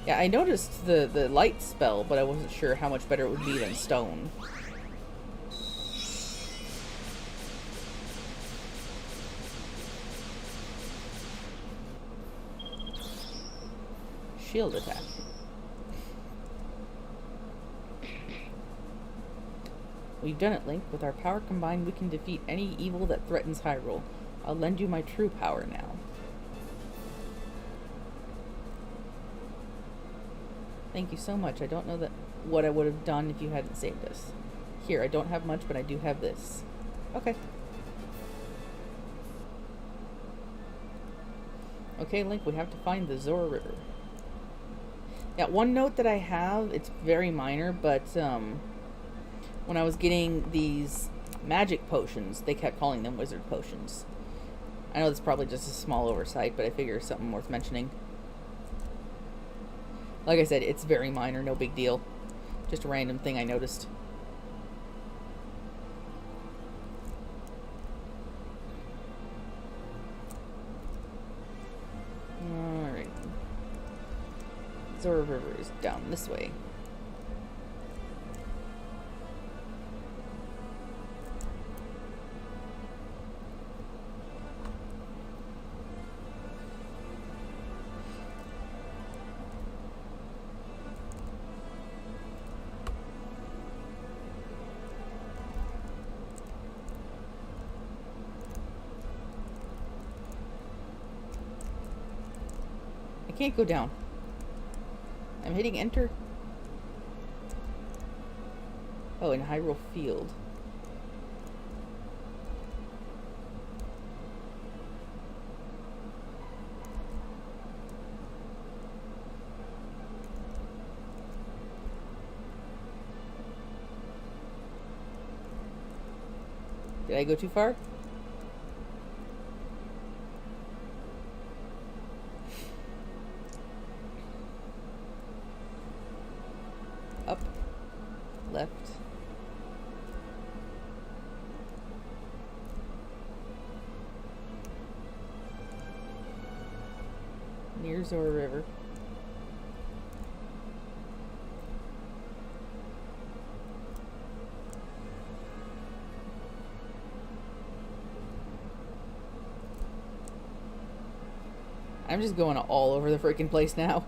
Yeah, I noticed the light spell, but I wasn't sure how much better it would be than stone. Shield attack. We've done it, Link. With our power combined, we can defeat any evil that threatens Hyrule. I'll lend you my true power now. Thank you so much. I don't know what I would have done if you hadn't saved us. Here, I don't have much, but I do have this. Okay. Okay, Link, we have to find the Zora River. Yeah, one note that I have, it's very minor, but when I was getting these magic potions, they kept calling them wizard potions. I know that's probably just a small oversight, but I figure it's something worth mentioning. Like I said, it's very minor, no big deal. Just a random thing I noticed. Alright. Zora River is down this way. can't go down. I'm hitting enter. Oh, in Hyrule Field. Did I go too far? Up. Left. Near Zora River. I'm just going all over the freaking place now.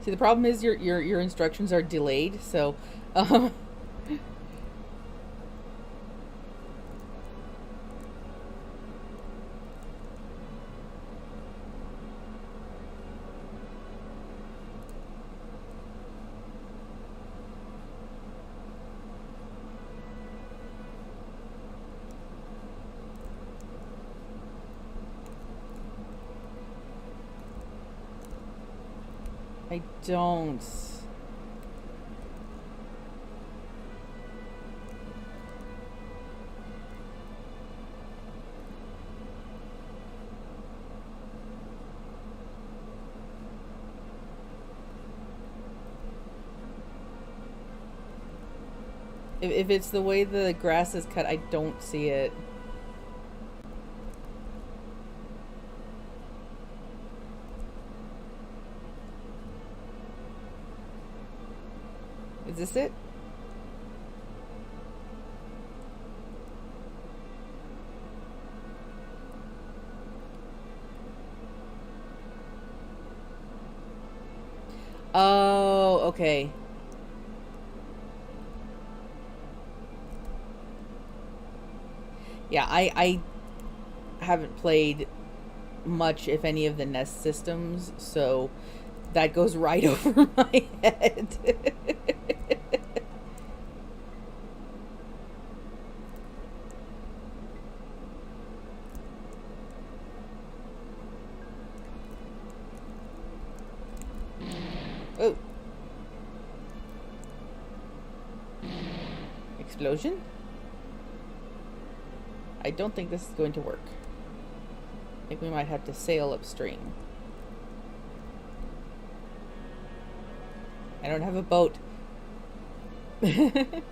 See, the problem is your instructions are delayed, so I don't. If it's the way the grass is cut, I don't see it. Is this it? Oh, okay. Yeah, I haven't played much, if any, of the NES systems, so that goes right over my head. Oh. Explosion? I don't think this is going to work. I think we might have to sail upstream. I don't have a boat. It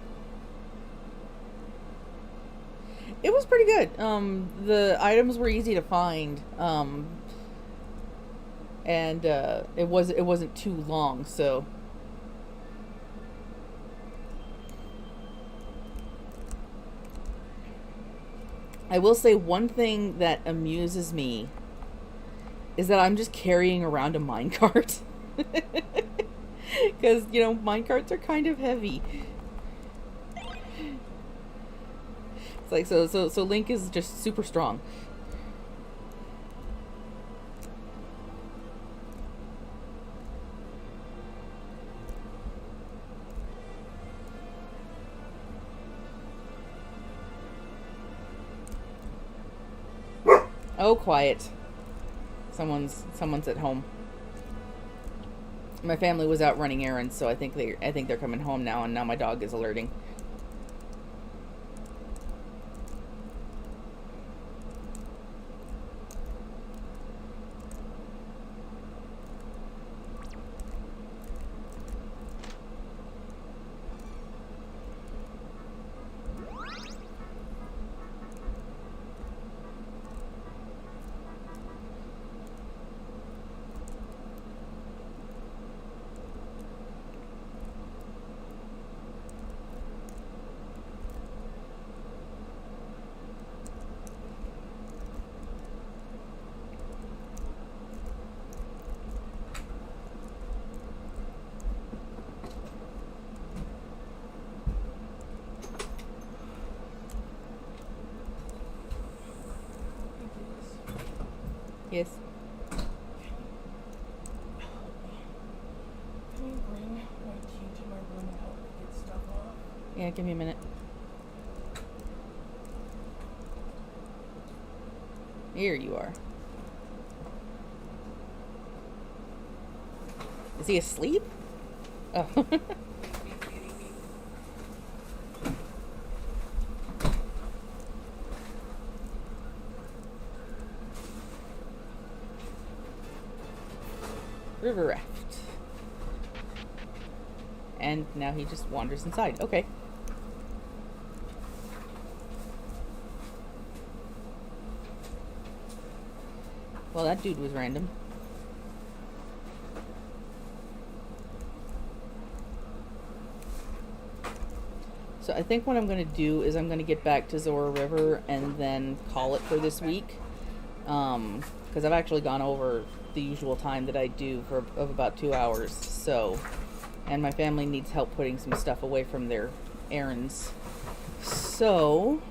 was pretty good. The items were easy to find. And it wasn't too long, so I will say one thing that amuses me is that I'm just carrying around a minecart. Because, you know, minecarts are kind of heavy. It's like, so Link is just super strong. Oh, quiet. Someone's at home. My family was out running errands, so I think they're coming home now, and now my dog is alerting. Yes. Can you bring my tea to my room and help me get stuff off? Yeah, give me a minute. Here you are. Is he asleep? Oh. River raft. And now he just wanders inside. Okay. Well, that dude was random. So I think what I'm going to do is I'm going to get back to Zora River and then call it for this week. Because I've actually gone over the usual time that I do of about 2 hours. So, and my family needs help putting some stuff away from their errands. So,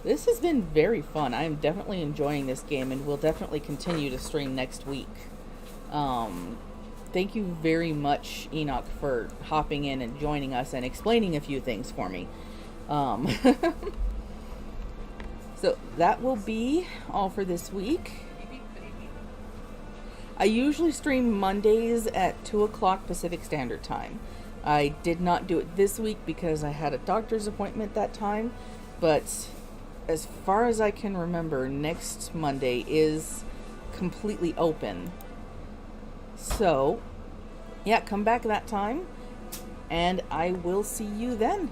this has been very fun. I am definitely enjoying this game and will definitely continue to stream next week. Thank you very much, Enoch, for hopping in and joining us and explaining a few things for me. So that will be all for this week. I usually stream Mondays at 2 o'clock Pacific Standard Time. I did not do it this week because I had a doctor's appointment that time, but as far as I can remember, next Monday is completely open. So, yeah, come back that time, and I will see you then.